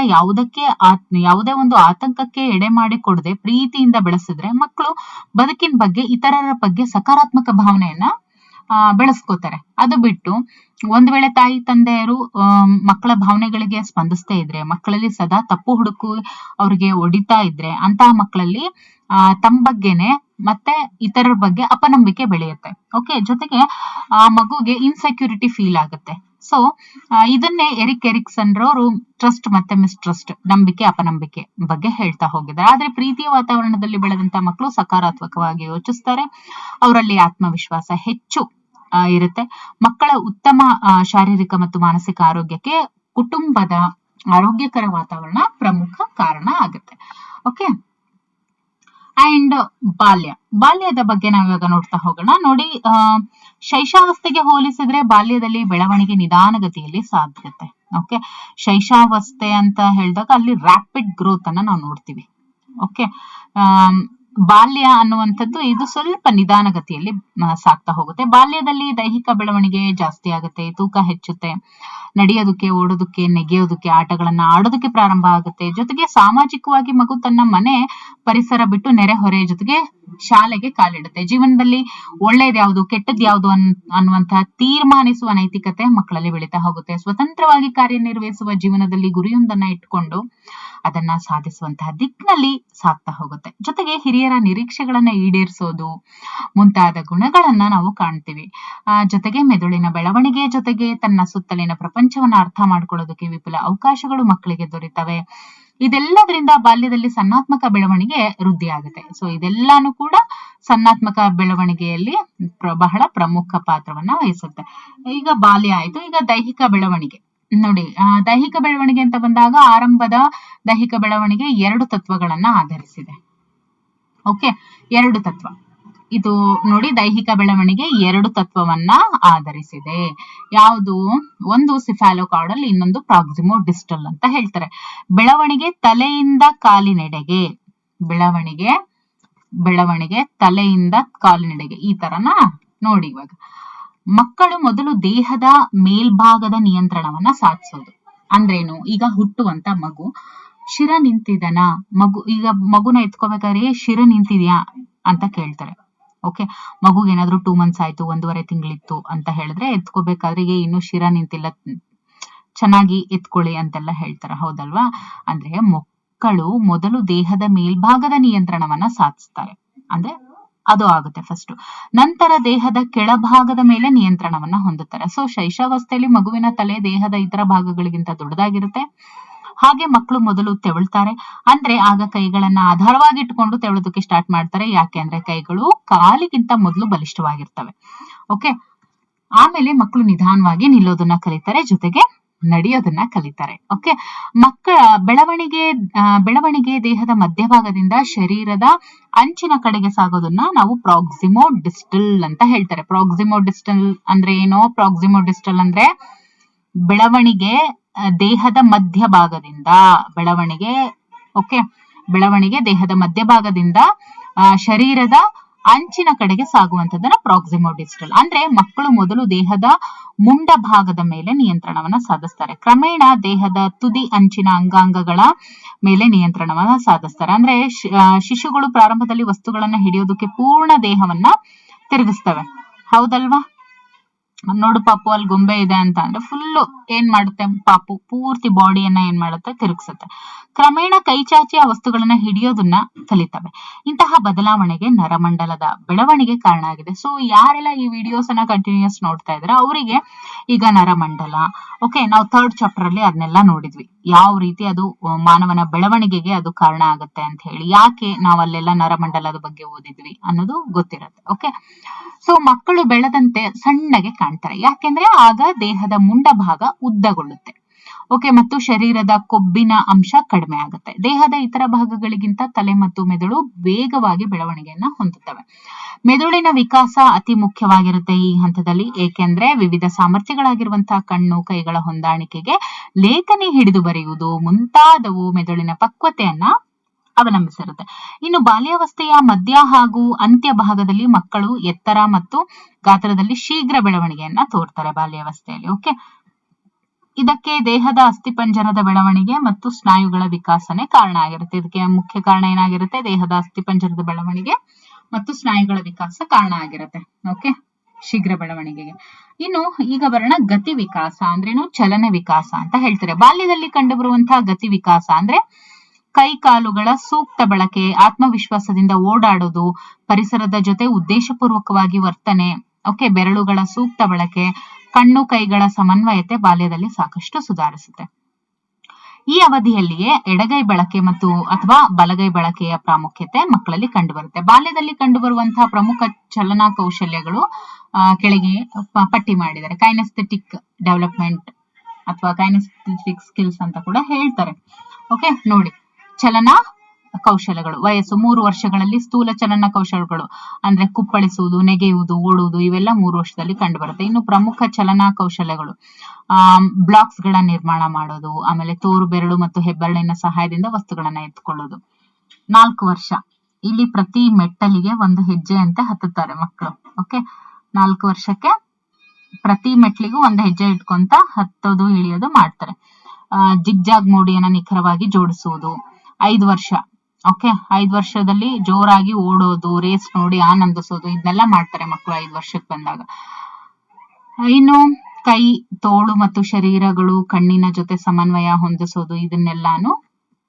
ಯಾವುದೇ ಒಂದು ಆತಂಕಕ್ಕೆ ಎಡೆ ಮಾಡಿಕೊಡದೆ ಪ್ರೀತಿಯಿಂದ ಬೆಳೆಸಿದ್ರೆ ಮಕ್ಕಳು ಬದುಕಿನ ಬಗ್ಗೆ, ಇತರರ ಬಗ್ಗೆ ಸಕಾರಾತ್ಮಕ ಭಾವನೆಯನ್ನ ಬೆಳೆಸ್ಕೋತಾರೆ. ಅದು ಬಿಟ್ಟು ಒಂದ್ ವೇಳೆ ತಾಯಿ ತಂದೆಯರು ಮಕ್ಕಳ ಭಾವನೆಗಳಿಗೆ ಸ್ಪಂದಿಸ್ತಾ ಇದ್ರೆ, ಮಕ್ಕಳಲ್ಲಿ ಸದಾ ತಪ್ಪು ಹುಡುಕು ಅವ್ರಿಗೆ ಹೊಡಿತಾ ಇದ್ರೆ, ಅಂತಹ ಮಕ್ಕಳಲ್ಲಿ ತಮ್ಮ ಬಗ್ಗೆನೆ ಮತ್ತೆ ಇತರರ ಬಗ್ಗೆ ಅಪನಂಬಿಕೆ ಬೆಳೆಯುತ್ತೆ. ಓಕೆ, ಜೊತೆಗೆ ಆ ಮಗುಗೆ ಇನ್ಸೆಕ್ಯೂರಿಟಿ ಫೀಲ್ ಆಗುತ್ತೆ. ಸೊ ಇದನ್ನೇ ಎರಿಕ್ಸನ್ ರವರು ಟ್ರಸ್ಟ್ ಮತ್ತೆ ಮಿಸ್ಟ್ರಸ್ಟ್, ನಂಬಿಕೆ ಅಪನಂಬಿಕೆ ಬಗ್ಗೆ ಹೇಳ್ತಾ ಹೋಗಿದ್ದಾರೆ. ಆದ್ರೆ ಪ್ರೀತಿಯ ವಾತಾವರಣದಲ್ಲಿ ಬೆಳೆದಂತ ಮಕ್ಕಳು ಸಕಾರಾತ್ಮಕವಾಗಿ ಯೋಚಿಸ್ತಾರೆ, ಅವರಲ್ಲಿ ಆತ್ಮವಿಶ್ವಾಸ ಹೆಚ್ಚು ಇರುತ್ತೆ. ಮಕ್ಕಳ ಉತ್ತಮ ಶಾರೀರಿಕ ಮತ್ತು ಮಾನಸಿಕ ಆರೋಗ್ಯಕ್ಕೆ ಕುಟುಂಬದ ಆರೋಗ್ಯಕರ ವಾತಾವರಣ ಪ್ರಮುಖ ಕಾರಣ ಆಗುತ್ತೆ. ಓಕೆ, ಅಂಡ್ ಬಾಲ್ಯದ ಬಗ್ಗೆ ನಾವು ಇವಾಗ ನೋಡ್ತಾ ಹೋಗೋಣ. ನೋಡಿ, ಶೈಶಾವಸ್ಥೆಗೆ ಹೋಲಿಸಿದ್ರೆ ಬಾಲ್ಯದಲ್ಲಿ ಬೆಳವಣಿಗೆ ನಿಧಾನಗತಿಯಲ್ಲಿ ಸಾಧ್ಯತೆ. ಓಕೆ, ಶೈಶಾವಸ್ಥೆ ಅಂತ ಹೇಳಿದಾಗ ಅಲ್ಲಿ ರ್ಯಾಪಿಡ್ ಗ್ರೋತ್ ಅನ್ನ ನಾವು ನೋಡ್ತೀವಿ. ಓಕೆ, ಬಾಲ್ಯ ಅನ್ನುವಂಥದ್ದು ಇದು ಸ್ವಲ್ಪ ನಿಧಾನಗತಿಯಲ್ಲಿ ಸಾಗ್ತಾ ಹೋಗುತ್ತೆ. ಬಾಲ್ಯದಲ್ಲಿ ದೈಹಿಕ ಬೆಳವಣಿಗೆ ಜಾಸ್ತಿ ಆಗುತ್ತೆ, ತೂಕ ಹೆಚ್ಚುತ್ತೆ, ನಡೆಯೋದಕ್ಕೆ, ಓಡೋದಕ್ಕೆ, ನೆಗೆಯೋದಕ್ಕೆ, ಆಟಗಳನ್ನ ಆಡೋದಕ್ಕೆ ಪ್ರಾರಂಭ ಆಗುತ್ತೆ. ಜೊತೆಗೆ ಸಾಮಾಜಿಕವಾಗಿ ಮಗು ತನ್ನ ಮನೆ ಪರಿಸರ ಬಿಟ್ಟು ನೆರೆಹೊರೆ ಜೊತೆಗೆ ಶಾಲೆಗೆ ಕಾಲಿಡುತ್ತೆ. ಜೀವನದಲ್ಲಿ ಒಳ್ಳೇದ್ಯಾವುದು ಕೆಟ್ಟದ್ ಯಾವುದು ಅನ್ನುವಂತಹ ತೀರ್ಮಾನಿಸುವ ನೈತಿಕತೆ ಮಕ್ಕಳಲ್ಲಿ ಬೆಳೀತಾ ಹೋಗುತ್ತೆ. ಸ್ವತಂತ್ರವಾಗಿ ಕಾರ್ಯನಿರ್ವಹಿಸುವ ಜೀವನದಲ್ಲಿ ಗುರಿಯೊಂದನ್ನ ಇಟ್ಕೊಂಡು ಅದನ್ನ ಸಾಧಿಸುವಂತಹ ದಿಕ್ಕಿನಲ್ಲಿ ಸಾಗ್ತಾ ಹೋಗುತ್ತೆ. ಜೊತೆಗೆ ಹಿರಿಯರ ನಿರೀಕ್ಷೆಗಳನ್ನ ಈಡೇರಿಸೋದು ಮುಂತಾದ ಗುಣಗಳನ್ನ ನಾವು ಕಾಣ್ತೀವಿ. ಜೊತೆಗೆ ಮೆದುಳಿನ ಬೆಳವಣಿಗೆ ಜೊತೆಗೆ ತನ್ನ ಸುತ್ತಲಿನ ಪ್ರಪಂಚವನ್ನ ಅರ್ಥ ಮಾಡ್ಕೊಳ್ಳೋದಕ್ಕೆ ವಿಪುಲ ಅವಕಾಶಗಳು ಮಕ್ಕಳಿಗೆ ದೊರೀತವೆ. ಇದೆಲ್ಲದರಿಂದ ಬಾಲ್ಯದಲ್ಲಿ ಸನ್ನಾತ್ಮಕ ಬೆಳವಣಿಗೆ ವೃದ್ಧಿ ಆಗುತ್ತೆ. ಸೊ ಇದೆಲ್ಲಾನು ಕೂಡ ಸನ್ನಾತ್ಮಕ ಬೆಳವಣಿಗೆಯಲ್ಲಿ ಬಹಳ ಪ್ರಮುಖ ಪಾತ್ರವನ್ನ ವಹಿಸುತ್ತೆ. ಈಗ ಬಾಲ್ಯ ಆಯ್ತು. ಈಗ ದೈಹಿಕ ಬೆಳವಣಿಗೆ ನೋಡಿ, ದೈಹಿಕ ಬೆಳವಣಿಗೆ ಅಂತ ಬಂದಾಗ ಆರಂಭದ ದೈಹಿಕ ಬೆಳವಣಿಗೆ 2 ತತ್ವಗಳನ್ನ ಆಧರಿಸಿದೆ. ಓಕೆ, 2 ತತ್ವ ಇದು ನೋಡಿ. ದೈಹಿಕ ಬೆಳವಣಿಗೆ 2 ತತ್ವವನ್ನ ಆಧರಿಸಿದೆ. ಯಾವುದು? ಒಂದು ಸಿಫಾಲೋಕಾರ್ಡಲ್, ಇನ್ನೊಂದು ಪ್ರಾಕ್ಸಿಮೋ ಡಿಸ್ಟಲ್ ಅಂತ ಹೇಳ್ತಾರೆ. ಬೆಳವಣಿಗೆ ತಲೆಯಿಂದ ಕಾಲಿನೆಡೆಗೆ, ಬೆಳವಣಿಗೆ ತಲೆಯಿಂದ ಕಾಲಿನೆಡೆಗೆ, ಈ ತರನ ನೋಡಿ. ಇವಾಗ ಮಕ್ಕಳು ಮೊದಲು ದೇಹದ ಮೇಲ್ಭಾಗದ ನಿಯಂತ್ರಣವನ್ನ ಸಾಧಿಸೋದು ಅಂದ್ರೇನು? ಈಗ ಹುಟ್ಟುವಂತ ಮಗು ಶಿರ ನಿಂತಿದನ, ಮಗುನ ಎತ್ಕೋಬೇಕಾದ್ರೆ ಶಿರ ನಿಂತಿದ್ಯಾ ಅಂತ ಕೇಳ್ತಾರೆ. ಓಕೆ, ಮಗುಗೆ ಏನಾದ್ರು 2 months ಆಯ್ತು, 1.5 ತಿಂಗಳಿತ್ತು ಅಂತ ಹೇಳಿದ್ರೆ ಎತ್ಕೋಬೇಕಾದ್ರೆ ಇನ್ನು ಶಿರ ನಿಂತಿಲ್ಲ, ಚೆನ್ನಾಗಿ ಎತ್ಕೊಳ್ಳಿ ಅಂತೆಲ್ಲ ಹೇಳ್ತಾರೆ, ಹೌದಲ್ವಾ? ಅಂದ್ರೆ ಮಕ್ಕಳು ಮೊದಲು ದೇಹದ ಮೇಲ್ಭಾಗದ ನಿಯಂತ್ರಣವನ್ನ ಸಾಧಿಸ್ತಾರೆ, ಅಂದ್ರೆ ಅದು ಆಗುತ್ತೆ ಫಸ್ಟ್. ನಂತರ ದೇಹದ ಕೆಳಭಾಗದ ಮೇಲೆ ನಿಯಂತ್ರಣವನ್ನ ಹೊಂದುತ್ತಾರೆ. ಸೊ ಶೈಶವಾವಸ್ಥೆಯಲ್ಲಿ ಮಗುವಿನ ತಲೆ ದೇಹದ ಇತರ ಭಾಗಗಳಿಗಿಂತ ದೊಡ್ಡದಾಗಿರುತ್ತೆ. ಹಾಗೆ ಮಕ್ಕಳು ಮೊದಲು ತೆವಳ್ತಾರೆ, ಅಂದ್ರೆ ಆಗ ಕೈಗಳನ್ನ ಆಧಾರವಾಗಿ ಇಟ್ಕೊಂಡು ತೆವಳೋದಕ್ಕೆ ಸ್ಟಾರ್ಟ್ ಮಾಡ್ತಾರೆ. ಯಾಕೆ ಅಂದ್ರೆ ಕೈಗಳು ಕಾಲಿಗಿಂತ ಮೊದಲು ಬಲಿಷ್ಠವಾಗಿರ್ತವೆ. ಓಕೆ, ಆಮೇಲೆ ಮಕ್ಕಳು ನಿಧಾನವಾಗಿ ನಿಲ್ಲೋದನ್ನ ಕಲಿತಾರೆ, ಜೊತೆಗೆ ನಡೆಯೋದನ್ನ ಕಲಿತಾರೆ. ಓಕೆ, ಮಕ್ಕಳ ಬೆಳವಣಿಗೆ ದೇಹದ ಮಧ್ಯಭಾಗದಿಂದ ಶರೀರದ ಅಂಚಿನ ಕಡೆಗೆ ಸಾಗೋದನ್ನ ನಾವು ಪ್ರಾಕ್ಸಿಮೋ ಡಿಸ್ಟಲ್ ಅಂತ ಹೇಳ್ತಾರೆ. ಪ್ರಾಕ್ಸಿಮೋ ಡಿಸ್ಟಲ್ ಅಂದ್ರೆ ಏನೋ? ಪ್ರಾಕ್ಸಿಮೋ ಡಿಸ್ಟಲ್ ಅಂದ್ರೆ ಬೆಳವಣಿಗೆ ದೇಹದ ಮಧ್ಯಭಾಗದಿಂದ ಬೆಳವಣಿಗೆ ದೇಹದ ಮಧ್ಯಭಾಗದಿಂದ ಶರೀರದ ಅಂಚಿನ ಕಡೆಗೆ ಸಾಗುವಂತದನ್ನ ಪ್ರಾಕ್ಸಿಮೋ ಡಿಸ್ಟಲ್ ಅಂದ್ರೆ ಮಕ್ಕಳು ಮೊದಲು ದೇಹದ ಮುಂಡ ಭಾಗದ ಮೇಲೆ ನಿಯಂತ್ರಣವನ್ನ ಸಾಧಿಸ್ತಾರೆ. ಕ್ರಮೇಣ ದೇಹದ ತುದಿ ಅಂಚಿನ ಅಂಗಾಂಗಗಳ ಮೇಲೆ ನಿಯಂತ್ರಣವನ್ನ ಸಾಧಿಸ್ತಾರೆ. ಅಂದ್ರೆ ಶಿಶುಗಳು ಪ್ರಾರಂಭದಲ್ಲಿ ವಸ್ತುಗಳನ್ನ ಹಿಡಿಯೋದಕ್ಕೆ ಪೂರ್ಣ ದೇಹವನ್ನ ತಿರುಗಿಸ್ತವೆ, ಹೌದಲ್ವಾ? ನೋಡು ಪಾಪು, ಅಲ್ಲಿ ಗೊಂಬೆ ಇದೆ ಅಂತ ಅಂದ್ರೆ ಫುಲ್ಲು ಏನ್ ಮಾಡುತ್ತೆ? ಪಾಪು ಪೂರ್ತಿ ಬಾಡಿಯನ್ನ ಏನ್ ಮಾಡುತ್ತೆ? ತಿರುಗಿಸುತ್ತೆ. ಕ್ರಮೇಣ ಕೈ ಚಾಚಿ ಆ ವಸ್ತುಗಳನ್ನ ಹಿಡಿಯೋದನ್ನ ಕಲಿತವೆ. ಇಂತಹ ಬದಲಾವಣೆಗೆ ನರಮಂಡಲದ ಬೆಳವಣಿಗೆ ಕಾರಣ ಆಗಿದೆ. ಸೊ ಯಾರೆಲ್ಲ ಈ ವಿಡಿಯೋಸ್ ಅನ್ನ ಕಂಟಿನ್ಯೂಸ್ ನೋಡ್ತಾ ಇದ್ರೆ ಅವರಿಗೆ ಈಗ ನರಮಂಡಲ, ಓಕೆ, ನಾವು 3rd ಚಾಪ್ಟರ್ ಅಲ್ಲಿ ಅದನ್ನೆಲ್ಲ ನೋಡಿದ್ವಿ, ಯಾವ ರೀತಿ ಅದು ಮಾನವನ ಬೆಳವಣಿಗೆಗೆ ಅದು ಕಾರಣ ಆಗುತ್ತೆ ಅಂತ ಹೇಳಿ. ಯಾಕೆ ನಾವು ಅಲ್ಲೆಲ್ಲ ನರಮಂಡಲದ ಬಗ್ಗೆ ಓದಿದ್ವಿ ಅನ್ನೋದು ಗೊತ್ತಿರುತ್ತೆ. ಓಕೆ, ಸೊ ಮಕ್ಕಳು ಬೆಳೆದಂತೆ ಸಣ್ಣಗೆ ಕಾಣ್ತಾರೆ, ಯಾಕೆಂದ್ರೆ ಆಗ ದೇಹದ ಮುಂಡ ಭಾಗ ಉದ್ದಗೊಳ್ಳುತ್ತೆ. ಓಕೆ, ಮತ್ತು ಶರೀರದ ಕೊಬ್ಬಿನ ಅಂಶ ಕಡಿಮೆ ಆಗುತ್ತೆ. ದೇಹದ ಇತರ ಭಾಗಗಳಿಗಿಂತ ತಲೆ ಮತ್ತು ಮೆದುಳು ವೇಗವಾಗಿ ಬೆಳವಣಿಗೆಯನ್ನ ಹೊಂದುತ್ತವೆ. ಮೆದುಳಿನ ವಿಕಾಸ ಅತಿ ಮುಖ್ಯವಾಗಿರುತ್ತೆ ಈ ಹಂತದಲ್ಲಿ, ಏಕೆಂದ್ರೆ ವಿವಿಧ ಸಾಮರ್ಥ್ಯಗಳಾಗಿರುವಂತಹ ಕಣ್ಣು, ಕೈಗಳ ಹೊಂದಾಣಿಕೆಗೆ, ಲೇಖನಿ ಹಿಡಿದು ಬರೆಯುವುದು ಮುಂತಾದವು ಮೆದುಳಿನ ಪಕ್ವತೆಯನ್ನ ಅವಲಂಬಿಸಿರುತ್ತೆ. ಇನ್ನು ಬಾಲ್ಯಾವಸ್ಥೆಯ ಮಧ್ಯ ಹಾಗೂ ಅಂತ್ಯ ಭಾಗದಲ್ಲಿ ಮಕ್ಕಳು ಎತ್ತರ ಮತ್ತು ಗಾತ್ರದಲ್ಲಿ ಶೀಘ್ರ ಬೆಳವಣಿಗೆಯನ್ನ ತೋರ್ತಾರೆ ಬಾಲ್ಯಾವಸ್ಥೆಯಲ್ಲಿ. ಓಕೆ, ಇದಕ್ಕೆ ದೇಹದ ಅಸ್ಥಿಪಂಜರದ ಬೆಳವಣಿಗೆ ಮತ್ತು ಸ್ನಾಯುಗಳ ವಿಕಾಸನೆ ಕಾರಣ ಆಗಿರುತ್ತೆ. ಇದಕ್ಕೆ ಮುಖ್ಯ ಕಾರಣ ಏನಾಗಿರುತ್ತೆ? ದೇಹದ ಅಸ್ಥಿಪಂಜರದ ಬೆಳವಣಿಗೆ ಮತ್ತು ಸ್ನಾಯುಗಳ ವಿಕಾಸ ಕಾರಣ ಆಗಿರುತ್ತೆ. ಓಕೆ, ಶೀಘ್ರ ಬೆಳವಣಿಗೆಗೆ. ಇನ್ನು ಈಗ ಬರೋಣ ಗತಿ ವಿಕಾಸ ಅಂದ್ರೇನು? ಚಲನ ವಿಕಾಸ ಅಂತ ಹೇಳ್ತಾರೆ. ಬಾಲ್ಯದಲ್ಲಿ ಕಂಡುಬರುವಂತಹ ಗತಿ ವಿಕಾಸ ಅಂದ್ರೆ ಕೈ ಕಾಲುಗಳ ಸೂಕ್ತ ಬಳಕೆ, ಆತ್ಮವಿಶ್ವಾಸದಿಂದ ಓಡಾಡೋದು, ಪರಿಸರದ ಜೊತೆ ಉದ್ದೇಶಪೂರ್ವಕವಾಗಿ ವರ್ತನೆ, ಓಕೆ, ಬೆರಳುಗಳ ಸೂಕ್ತ ಬಳಕೆ, ಕಣ್ಣು ಕೈಗಳ ಸಮನ್ವಯತೆ ಬಾಲ್ಯದಲ್ಲಿ ಸಾಕಷ್ಟು ಸುಧಾರಿಸುತ್ತೆ. ಈ ಅವಧಿಯಲ್ಲಿಯೇ ಎಡಗೈ ಬಳಕೆ ಮತ್ತು ಅಥವಾ ಬಲಗೈ ಬಳಕೆಯ ಪ್ರಾಮುಖ್ಯತೆ ಮಕ್ಕಳಲ್ಲಿ ಕಂಡುಬರುತ್ತೆ. ಬಾಲ್ಯದಲ್ಲಿ ಕಂಡುಬರುವಂತಹ ಪ್ರಮುಖ ಚಲನಾ ಕೌಶಲ್ಯಗಳು ಕೆಳಗೆ ಪಟ್ಟಿ ಮಾಡಿದ್ದಾರೆ. ಕೈನೆಸ್ಥೆಟಿಕ್ ಡೆವಲಪ್ಮೆಂಟ್ ಅಥವಾ ಕೈನೆಸ್ಥೆಟಿಕ್ ಸ್ಕಿಲ್ಸ್ ಅಂತ ಕೂಡ ಹೇಳ್ತಾರೆ. ಓಕೆ, ನೋಡಿ, ಚಲನಾ ಕೌಶಲ್ಯಗಳು ವಯಸ್ಸು 3 ವರ್ಷಗಳಲ್ಲಿ ಸ್ಥೂಲ ಚಲನ ಕೌಶಲ್ಯಗಳು ಅಂದ್ರೆ ಕುಪ್ಪಳಿಸುವುದು, ನೆಗೆಯುವುದು, ಓಡುವುದು ಇವೆಲ್ಲ 3 ವರ್ಷದಲ್ಲಿ ಕಂಡು ಬರುತ್ತೆ. ಇನ್ನು ಪ್ರಮುಖ ಚಲನಾ ಕೌಶಲ್ಯಗಳು ಬ್ಲಾಕ್ಸ್ ಗಳ ನಿರ್ಮಾಣ ಮಾಡೋದು, ಆಮೇಲೆ ತೋರು ಬೆರಳು ಮತ್ತು ಹೆಬ್ಬೆರಳಿನ ಸಹಾಯದಿಂದ ವಸ್ತುಗಳನ್ನ ಎತ್ಕೊಳ್ಳೋದು. 4 ವರ್ಷ ಇಲ್ಲಿ ಪ್ರತಿ ಮೆಟ್ಟಲಿಗೆ ಒಂದು ಹೆಜ್ಜೆ ಅಂತ ಹತ್ತುತ್ತಾರೆ ಮಕ್ಕಳು. ಓಕೆ, 4 ವರ್ಷಕ್ಕೆ ಪ್ರತಿ ಮೆಟ್ಲಿಗೂ ಒಂದು ಹೆಜ್ಜೆ ಇಟ್ಕೊಂತ ಹತ್ತೋದು ಇಳಿಯೋದು ಮಾಡ್ತಾರೆ. ಜಿಗ್ಜಾಗ್ ಮೋಡಿಯನ್ನ ನಿಖರವಾಗಿ ಜೋಡಿಸುವುದು. 5 ವರ್ಷ, ಓಕೆ, 5 ವರ್ಷದಲ್ಲಿ ಜೋರಾಗಿ ಓಡೋದು, ರೇಸ್ ನೋಡಿ ಆನಂದಿಸೋದು, ಇದನ್ನೆಲ್ಲ ಮಾಡ್ತಾರೆ ಮಕ್ಕಳು 5 ವರ್ಷಕ್ಕೆ ಬಂದಾಗ. ಇನ್ನು ಕೈ, ತೋಳು ಮತ್ತು ಶರೀರಗಳು ಕಣ್ಣಿನ ಜೊತೆ ಸಮನ್ವಯ ಹೊಂದಿಸೋದು, ಇದನ್ನೆಲ್ಲಾನು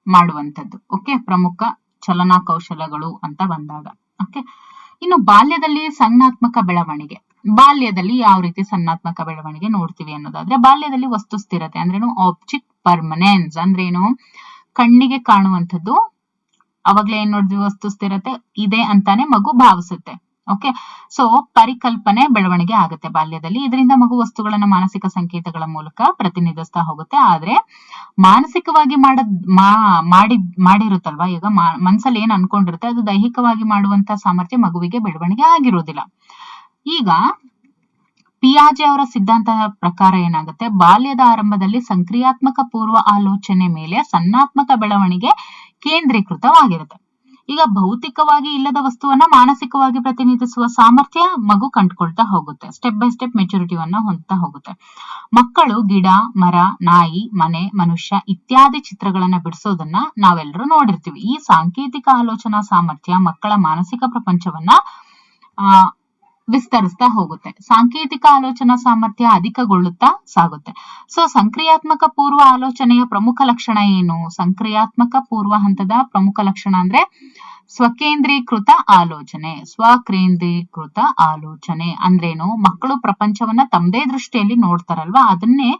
ಮಾಡುವಂಥದ್ದು. ಓಕೆ, ಪ್ರಮುಖ ಚಲನಾ ಕೌಶಲಗಳು ಅಂತ ಬಂದಾಗ. ಓಕೆ, ಇನ್ನು ಬಾಲ್ಯದಲ್ಲಿ ಸಂಜ್ಞಾತ್ಮಕ ಬೆಳವಣಿಗೆ. ಬಾಲ್ಯದಲ್ಲಿ ಯಾವ ರೀತಿ ಸಂಜ್ಞಾತ್ಮಕ ಬೆಳವಣಿಗೆ ನೋಡ್ತೀವಿ ಅನ್ನೋದಾದ್ರೆ, ಬಾಲ್ಯದಲ್ಲಿ ವಸ್ತು ಸ್ಥಿರತೆ ಅಂದ್ರೇನು, ಆಬ್ಜೆಕ್ಟ್ ಪರ್ಮನೆನ್ಸ್ ಅಂದ್ರೇನು, ಕಣ್ಣಿಗೆ ಕಾಣುವಂಥದ್ದು. ಅವಾಗ್ಲೇ ಏನ್ ನೋಡಿದ್ವಿ, ವಸ್ತು ಸ್ಥಿರತೆ ಇದೆ ಅಂತಾನೆ ಮಗು ಭಾವಿಸುತ್ತೆ. ಓಕೆ, ಸೊ ಪರಿಕಲ್ಪನೆ ಬೆಳವಣಿಗೆ ಆಗುತ್ತೆ ಬಾಲ್ಯದಲ್ಲಿ. ಇದರಿಂದ ಮಗು ವಸ್ತುಗಳನ್ನ ಮಾನಸಿಕ ಸಂಕೇತಗಳ ಮೂಲಕ ಪ್ರತಿನಿಧಿಸ್ತಾ ಹೋಗುತ್ತೆ. ಆದ್ರೆ ಮಾನಸಿಕವಾಗಿ ಮಾಡಿರುತ್ತಲ್ವಾ, ಈಗ ಮನ್ಸಲ್ಲಿ ಏನ್ ಅನ್ಕೊಂಡಿರುತ್ತೆ ಅದು ದೈಹಿಕವಾಗಿ ಮಾಡುವಂತ ಸಾಮರ್ಥ್ಯ ಮಗುವಿಗೆ ಬೆಳವಣಿಗೆ ಆಗಿರೋದಿಲ್ಲ. ಈಗ ಪಿಯಾಜೆ ಅವರ ಸಿದ್ಧಾಂತದ ಪ್ರಕಾರ ಏನಾಗುತ್ತೆ, ಬಾಲ್ಯದ ಆರಂಭದಲ್ಲಿ ಸಂಕ್ರಿಯಾತ್ಮಕ ಪೂರ್ವ ಆಲೋಚನೆ ಮೇಲೆ ಸನ್ನಾತ್ಮಕ ಬೆಳವಣಿಗೆ ಕೇಂದ್ರೀಕೃತವಾಗಿರುತ್ತೆ. ಈಗ ಭೌತಿಕವಾಗಿ ಇಲ್ಲದ ವಸ್ತುವನ್ನ ಮಾನಸಿಕವಾಗಿ ಪ್ರತಿನಿಧಿಸುವ ಸಾಮರ್ಥ್ಯ ಮಗು ಕಂಡುಕೊಳ್ತಾ ಹೋಗುತ್ತೆ. ಸ್ಟೆಪ್ ಬೈ ಸ್ಟೆಪ್ ಮೆಚುರಿಟಿವನ್ನ ಹೊಂದ್ತಾ ಹೋಗುತ್ತೆ. ಮಕ್ಕಳು ಗಿಡ, ಮರ, ನಾಯಿ, ಮನೆ, ಮನುಷ್ಯ ಇತ್ಯಾದಿ ಚಿತ್ರಗಳನ್ನ ಬಿಡಿಸೋದನ್ನ ನಾವೆಲ್ಲರೂ ನೋಡಿರ್ತೀವಿ. ಈ ಸಾಂಕೇತಿಕ ಆಲೋಚನಾ ಸಾಮರ್ಥ್ಯ ಮಕ್ಕಳ ಮಾನಸಿಕ ಪ್ರಪಂಚವನ್ನ ವಿಸ್ತರಿಸ್ತಾ ಹೋಗುತ್ತೆ. ಸಾಂಕೇತಿಕ ಆಲೋಚನಾ ಸಾಮರ್ಥ್ಯ ಅಧಿಕಗೊಳ್ಳುತ್ತಾ ಸಾಗುತ್ತೆ. ಸೊ ಸಂಕ್ರಿಯಾತ್ಮಕ ಪೂರ್ವ ಆಲೋಚನೆಯ ಪ್ರಮುಖ ಲಕ್ಷಣ ಏನು? ಸಂಕ್ರಿಯಾತ್ಮಕ ಪೂರ್ವ ಹಂತದ ಪ್ರಮುಖ ಲಕ್ಷಣ ಅಂದ್ರೆ ಸ್ವಕೇಂದ್ರೀಕೃತ ಆಲೋಚನೆ. ಸ್ವಕೇಂದ್ರೀಕೃತ ಆಲೋಚನೆ ಅಂದ್ರೇನು, ಮಕ್ಕಳು ಪ್ರಪಂಚವನ್ನ ತಮ್ಮದೇ ದೃಷ್ಟಿಯಲ್ಲಿ ನೋಡ್ತಾರಲ್ವಾ, ಅದನ್ನೇ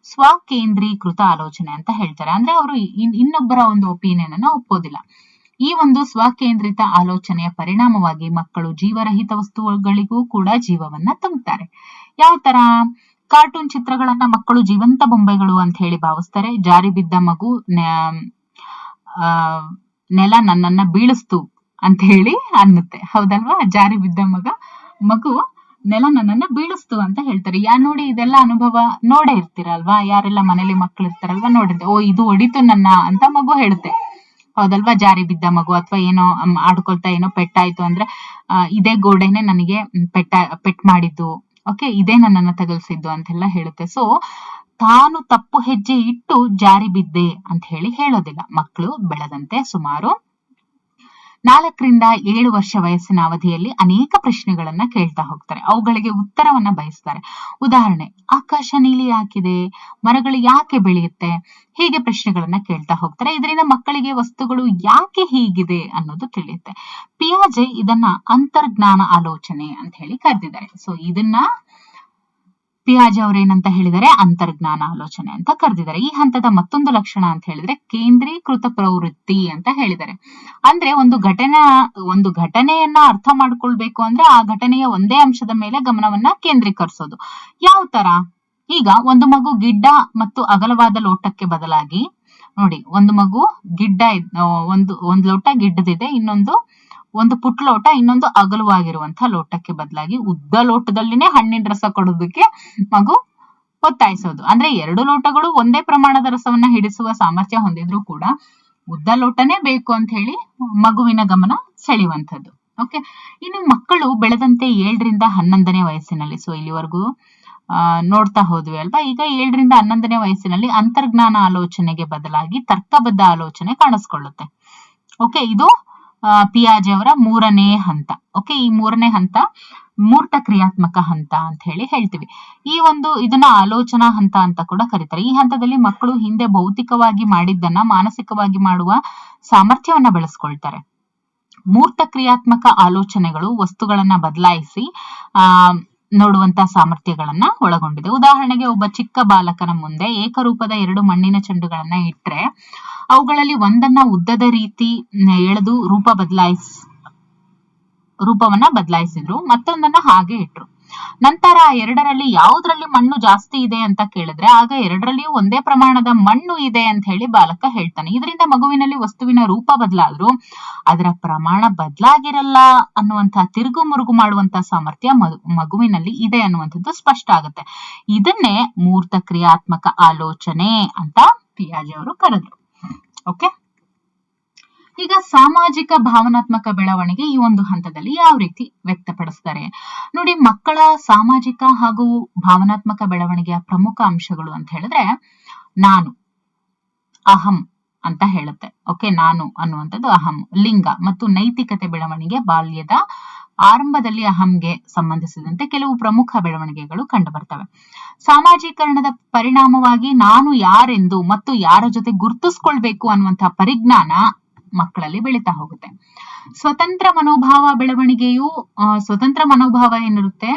ಸ್ವಕೇಂದ್ರೀಕೃತ ಆಲೋಚನೆ ಅಂತ ಹೇಳ್ತಾರೆ. ಅಂದ್ರೆ ಅವರು ಇನ್ನೊಬ್ಬರ ಒಂದು ಒಪಿನಿಯನ್ ಅನ್ನ ಒಪ್ಪೋದಿಲ್ಲ. ಈ ಒಂದು ಸ್ವಕೇಂದ್ರಿತ ಆಲೋಚನೆಯ ಪರಿಣಾಮವಾಗಿ ಮಕ್ಕಳು ಜೀವರಹಿತ ವಸ್ತುಗಳಿಗೂ ಕೂಡ ಜೀವವನ್ನ ತುಂಬುತ್ತಾರೆ. ಯಾವ ತರ? ಕಾರ್ಟೂನ್ ಚಿತ್ರಗಳನ್ನ ಮಕ್ಕಳು ಜೀವಂತ ಬೊಂಬೆಗಳು ಅಂತ ಹೇಳಿ ಭಾವಿಸ್ತಾರೆ. ಜಾರಿ ಬಿದ್ದ ಮಗು ನೆಲ ನನ್ನನ್ನ ಬೀಳಿಸ್ತು ಅಂತ ಹೇಳಿ ಅನ್ನುತ್ತೆ, ಹೌದಲ್ವಾ? ಜಾರಿ ಬಿದ್ದ ಮಗು ನೆಲ ನನ್ನನ್ನ ಬೀಳಿಸ್ತು ಅಂತ ಹೇಳ್ತಾರೆ. ನೋಡಿ, ಇದೆಲ್ಲ ಅನುಭವ ನೋಡೇ ಇರ್ತೀರಲ್ವಾ, ಯಾರೆಲ್ಲ ಮನೇಲಿ ಮಕ್ಳು ಇರ್ತಾರಲ್ವಾ, ನೋಡಿರ್ತೀವಿ. ಓ, ಇದು ಹೊಡಿತು ನನ್ನ ಅಂತ ಮಗು ಹೇಳುತ್ತೆ, ಹೌದಲ್ವಾ? ಜಾರಿ ಬಿದ್ದ ಮಗು ಅಥವಾ ಏನೋ ಆಡ್ಕೊಳ್ತಾ ಏನೋ ಪೆಟ್ಟಾಯ್ತು ಅಂದ್ರೆ ಇದೇ ಗೋಡೆನೆ ನನಗೆ ಪೆಟ್ ಮಾಡಿದ್ದು, ಓಕೆ, ಇದೇ ನನ್ನನ್ನ ತಗಲ್ಸಿದ್ದು ಅಂತೆಲ್ಲ ಹೇಳುತ್ತೆ. ಸೊ ತಾನು ತಪ್ಪು ಹೆಜ್ಜೆ ಇಟ್ಟು ಜಾರಿ ಬಿದ್ದೆ ಅಂತ ಹೇಳಿ ಹೇಳೋದಿಲ್ಲ. ಮಕ್ಕಳು ಬೆಳೆದಂತೆ ಸುಮಾರು 4 ರಿಂದ 7 ವರ್ಷ ವಯಸ್ಸಿನ ಅವಧಿಯಲ್ಲಿ ಅನೇಕ ಪ್ರಶ್ನೆಗಳನ್ನ ಕೇಳ್ತಾ ಹೋಗ್ತಾರೆ. ಅವುಗಳಿಗೆ ಉತ್ತರವನ್ನ ಬಯಸ್ತಾರೆ. ಉದಾಹರಣೆ, ಆಕಾಶ ನೀಲಿ ಯಾಕಿದೆ, ಮರಗಳು ಯಾಕೆ ಬೆಳೆಯುತ್ತೆ, ಹೀಗೆ ಪ್ರಶ್ನೆಗಳನ್ನ ಕೇಳ್ತಾ ಹೋಗ್ತಾರೆ. ಇದರಿಂದ ಮಕ್ಕಳಿಗೆ ವಸ್ತುಗಳು ಯಾಕೆ ಹೀಗಿದೆ ಅನ್ನೋದು ತಿಳಿಯುತ್ತೆ. ಪಿಯಾಜೆ ಇದನ್ನ ಅಂತರ್ಜ್ಞಾನ ಆಲೋಚನೆ ಅಂತ ಹೇಳಿ ಕರೆದಿದ್ದಾರೆ. ಸೊ ಇದನ್ನ ಪಿಯಾಜೆ ಅವ್ರೇನಂತ ಹೇಳಿದರೆ ಅಂತರ್ಜ್ಞಾನ ಆಲೋಚನೆ ಅಂತ ಕರೆದಿದ್ದಾರೆ. ಈ ಹಂತದ ಮತ್ತೊಂದು ಲಕ್ಷಣ ಅಂತ ಹೇಳಿದ್ರೆ ಕೇಂದ್ರೀಕೃತ ಪ್ರವೃತ್ತಿ ಅಂತ ಹೇಳಿದ್ದಾರೆ. ಅಂದ್ರೆ ಒಂದು ಘಟನೆಯನ್ನ ಅರ್ಥ ಮಾಡ್ಕೊಳ್ಬೇಕು ಅಂದ್ರೆ ಆ ಘಟನೆಯ ಒಂದೇ ಅಂಶದ ಮೇಲೆ ಗಮನವನ್ನ ಕೇಂದ್ರೀಕರಿಸೋದು. ಯಾವ ತರ? ಈಗ ಒಂದು ಮಗು ಗಿಡ್ಡ ಮತ್ತು ಅಗಲವಾದ ಲೋಟಕ್ಕೆ ಬದಲಾಗಿ ನೋಡಿ, ಒಂದು ಮಗು ಒಂದು ಲೋಟ ಗಿಡ್ಡದಿದೆ, ಒಂದು ಪುಟ್ಟ ಲೋಟ ಇನ್ನೊಂದು ಅಗಲವಾಗಿರುವಂತಹ ಲೋಟಕ್ಕೆ ಬದಲಾಗಿ ಉದ್ದ ಲೋಟದಲ್ಲಿನೇ ಹಣ್ಣಿನ ರಸ ಕೊಡೋದಕ್ಕೆ ಮಗು ಒತ್ತಾಯಿಸೋದು. ಅಂದ್ರೆ 2 ಲೋಟಗಳು ಒಂದೇ ಪ್ರಮಾಣದ ರಸವನ್ನ ಹಿಡಿಸುವ ಸಾಮರ್ಥ್ಯ ಹೊಂದಿದ್ರು ಕೂಡ ಉದ್ದ ಲೋಟನೇ ಬೇಕು ಅಂತ ಹೇಳಿ ಮಗುವಿನ ಗಮನ ಸೆಳೆಯುವಂಥದ್ದು. ಓಕೆ, ಇನ್ನು ಮಕ್ಕಳು ಬೆಳೆದಂತೆ 7 ರಿಂದ 11ನೇ ವಯಸ್ಸಿನಲ್ಲಿ, ಸೊ ಇಲ್ಲಿವರೆಗೂ ನೋಡ್ತಾ ಹೋದ್ವಿ ಅಲ್ವಾ. ಈಗ 7 ರಿಂದ 11ನೇ ವಯಸ್ಸಿನಲ್ಲಿ ಅಂತರ್ಜ್ಞಾನ ಆಲೋಚನೆಗೆ ಬದಲಾಗಿ ತರ್ಕಬದ್ಧ ಆಲೋಚನೆ ಕಾಣಿಸ್ಕೊಳ್ಳುತ್ತೆ. ಓಕೆ, ಇದು ಪಿಯಾಜೆ ಅವರ 3ನೇ ಹಂತ. ಓಕೆ, ಈ 3ನೇ ಹಂತ ಮೂರ್ತ ಕ್ರಿಯಾತ್ಮಕ ಹಂತ ಅಂತ ಹೇಳಿ ಹೇಳ್ತೀವಿ. ಇದನ್ನ ಆಲೋಚನಾ ಹಂತ ಅಂತ ಕೂಡ ಕರೀತಾರೆ. ಈ ಹಂತದಲ್ಲಿ ಮಕ್ಕಳು ಹಿಂದೆ ಭೌತಿಕವಾಗಿ ಮಾಡಿದ್ದನ್ನ ಮಾನಸಿಕವಾಗಿ ಮಾಡುವ ಸಾಮರ್ಥ್ಯವನ್ನ ಬೆಳೆಸ್ಕೊಳ್ತಾರೆ. ಮೂರ್ತ ಕ್ರಿಯಾತ್ಮಕ ಆಲೋಚನೆಗಳು ವಸ್ತುಗಳನ್ನ ಬದಲಾಯಿಸಿ ನೋಡುವಂತ ಸಾಮರ್ಥ್ಯಗಳನ್ನ ಒಳಗೊಂಡಿದೆ. ಉದಾಹರಣೆಗೆ, ಒಬ್ಬ ಚಿಕ್ಕ ಬಾಲಕನ ಮುಂದೆ ಏಕರೂಪದ 2 ಮಣ್ಣಿನ ಚೆಂಡುಗಳನ್ನ ಇಟ್ರೆ ಅವುಗಳಲ್ಲಿ ಒಂದನ್ನ ಉದ್ದದ ರೀತಿ ಎಳೆದು ರೂಪವನ್ನ ಬದಲಾಯಿಸಿದ್ರು, ಮತ್ತೊಂದನ್ನ ಹಾಗೆ ಇಟ್ರು. ನಂತರ 2ರಲ್ಲಿ ಯಾವುದ್ರಲ್ಲಿ ಮಣ್ಣು ಜಾಸ್ತಿ ಇದೆ ಅಂತ ಕೇಳಿದ್ರೆ ಆಗ 2ರಲ್ಲಿಯೂ ಒಂದೇ ಪ್ರಮಾಣದ ಮಣ್ಣು ಇದೆ ಅಂತ ಹೇಳಿ ಬಾಲಕ ಹೇಳ್ತಾನೆ. ಇದರಿಂದ ಮಗುವಿನಲ್ಲಿ ವಸ್ತುವಿನ ರೂಪ ಬದಲಾದ್ರೂ ಅದರ ಪ್ರಮಾಣ ಬದಲಾಗಿರಲ್ಲ ಅನ್ನುವಂತಹ ತಿರುಗು ಮುರುಗು ಮಾಡುವಂತಹ ಸಾಮರ್ಥ್ಯ ಮಗುವಿನಲ್ಲಿ ಇದೆ ಅನ್ನುವಂಥದ್ದು ಸ್ಪಷ್ಟ ಆಗುತ್ತೆ. ಇದನ್ನೇ ಮೂರ್ತ ಕ್ರಿಯಾತ್ಮಕ ಆಲೋಚನೆ ಅಂತ ಪಿಯಾಜೆ ಅವರು ಕರೆದ್ರು. ಓಕೆ, ಈಗ ಸಾಮಾಜಿಕ ಭಾವನಾತ್ಮಕ ಬೆಳವಣಿಗೆ ಈ ಒಂದು ಹಂತದಲ್ಲಿ ಯಾವ ರೀತಿ ವ್ಯಕ್ತಪಡಿಸ್ತಾರೆ ನೋಡಿ. ಮಕ್ಕಳ ಸಾಮಾಜಿಕ ಹಾಗೂ ಭಾವನಾತ್ಮಕ ಬೆಳವಣಿಗೆಯ ಪ್ರಮುಖ ಅಂಶಗಳು ಅಂತ ಹೇಳಿದ್ರೆ ನಾನು, ಅಹಂ ಅಂತ ಹೇಳುತ್ತೆ. ಓಕೆ, ನಾನು ಅನ್ನುವಂಥದ್ದು ಅಹಂ. ಲಿಂಗ ಮತ್ತು ನೈತಿಕತೆ ಬೆಳವಣಿಗೆ ಬಾಲ್ಯದ ಆರಂಭದಲ್ಲಿ ಅಹಂಗೆ ಸಂಬಂಧಿಸಿದಂತೆ ಕೆಲವು ಪ್ರಮುಖ ಬೆಳವಣಿಗೆಗಳು ಕಂಡು ಬರ್ತವೆ. ಸಾಮಾಜೀಕರಣದ ಪರಿಣಾಮವಾಗಿ ನಾನು ಯಾರೆಂದು ಮತ್ತು ಯಾರ ಜೊತೆ ಗುರುತಿಸ್ಕೊಳ್ಬೇಕು ಅನ್ನುವಂತಹ ಪರಿಜ್ಞಾನ ಮಕ್ಕಳಲ್ಲಿ ಬೆಳೀತಾ ಹೋಗುತ್ತೆ. ಸ್ವತಂತ್ರ ಮನೋಭಾವ ಬೆಳವಣಿಗೆಯು ಸ್ವತಂತ್ರ ಮನೋಭಾವ ಏನಿರುತ್ತೆ,